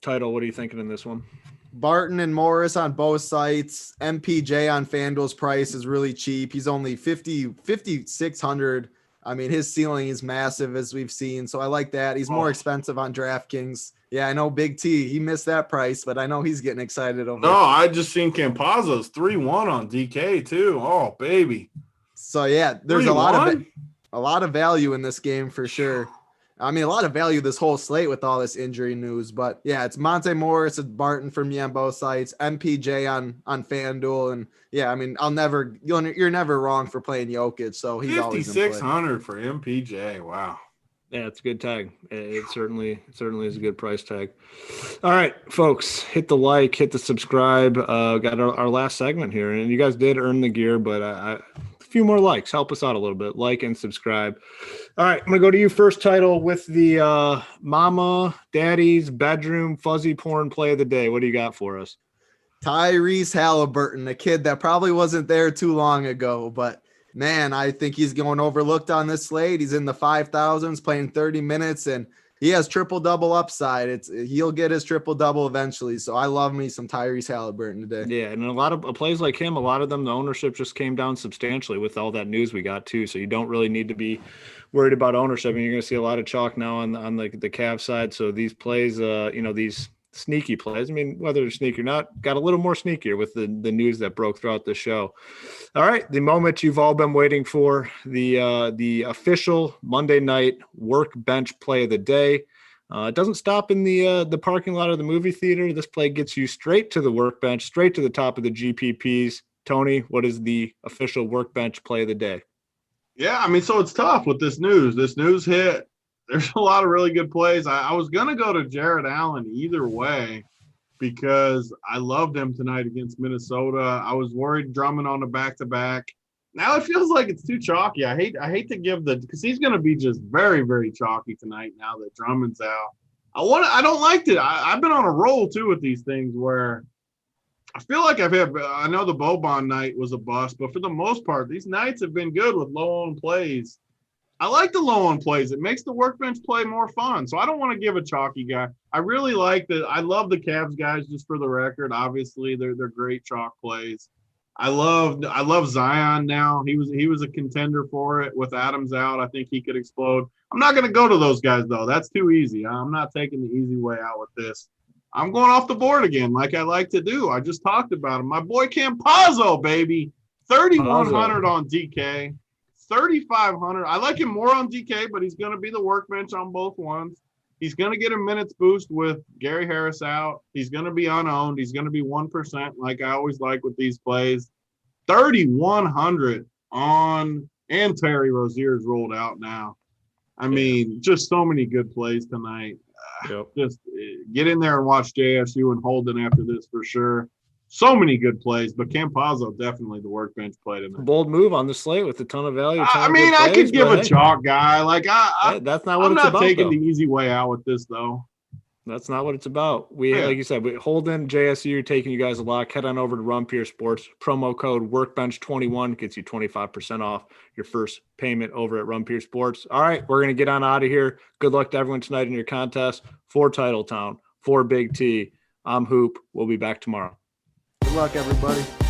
Title, what are you thinking in this one? Barton and Morris on both sites. MPJ on FanDuel's price is really cheap. He's only 5,600. I mean, his ceiling is massive, as we've seen. So I like that. He's more expensive on DraftKings. Yeah, I know Big T. He missed that price, but I know he's getting excited over it. No, I just seen Campazzo's 3-1 on DK too. Oh, baby. So yeah, there's a lot of value in this game for sure. I mean, a lot of value this whole slate with all this injury news, but yeah, it's Monte Morris, it's Barton from me on both sides, MPJ on FanDuel, and yeah, I mean, you're never wrong for playing Jokic, so he's always 5,600 for MPJ. Wow. Yeah, it's a good tag. It certainly is a good price tag. All right, folks, hit the like, hit the subscribe. Got our last segment here, and you guys did earn the gear, but a few more likes. Help us out a little bit. Like and subscribe. All right, I'm going to go to you first, Title, with the mama, daddy's bedroom fuzzy porn play of the day. What do you got for us? Tyrese Halliburton, a kid that probably wasn't there too long ago, but man, I think he's going overlooked on this slate. He's in the 5,000s playing 30 minutes, and he has triple-double upside. He'll get his triple-double eventually, so I love me some Tyrese Halliburton today. Yeah, and a lot of plays like him, a lot of them, the ownership just came down substantially with all that news we got too, so you don't really need to be worried about ownership, and you're going to see a lot of chalk now on the Cavs side. So these plays, these sneaky plays, I mean, whether they're sneaky or not, got a little more sneakier with the news that broke throughout the show. All right, the moment you've all been waiting for, the official Monday night workbench play of the day. It doesn't stop in the parking lot of the movie theater. This play gets you straight to the workbench, straight to the top of the GPPs. Tony, what is the official workbench play of the day? Yeah, I mean, so it's tough with this news. This news hit. There's a lot of really good plays. I was going to go to Jared Allen either way because I loved him tonight against Minnesota. I was worried Drummond on the back-to-back. Now it feels like it's too chalky. I hate to give because he's going to be just very, very chalky tonight now that Drummond's out. I don't like it. I've been on a roll too with these things where I feel like I know the Boban night was a bust, but for the most part, these nights have been good with low-owned plays. I like the low-owned plays. It makes the workbench play more fun. So I don't want to give a chalky guy. I really like that. I love the Cavs guys, just for the record. Obviously, they're great chalk plays. I love Zion now. He was a contender for it with Adams out. I think he could explode. I'm not going to go to those guys, though. That's too easy. I'm not taking the easy way out with this. I'm going off the board again like I like to do. I just talked about him. My boy Campazzo, baby. 3,100 on DK. 3,500. I like him more on DK, but he's going to be the workbench on both ones. He's going to get a minutes boost with Gary Harris out. He's going to be unowned. He's going to be 1%, like I always like with these plays. 3,100 on, and Terry Rozier's rolled out now. I mean, just so many good plays tonight. just get in there and watch JSU and Holden after this for sure. So many good plays, but Campazzo definitely the workbench play tonight. Bold move on the slate with a ton of value. I could give a chalk guy. That's not what it's I'm about. not taking though. the easy way out with this though. That's not what it's about. Like you said, we Holden, JSU taking you guys a lot. Head on over to Run Pure Sports. Promo code Workbench21 gets you 25% off your first payment over at Run Pure Sports. All right, we're gonna get on out of here. Good luck to everyone tonight in your contest. For TitleTown, for Big T, I'm Hoop. We'll be back tomorrow. Good luck, everybody.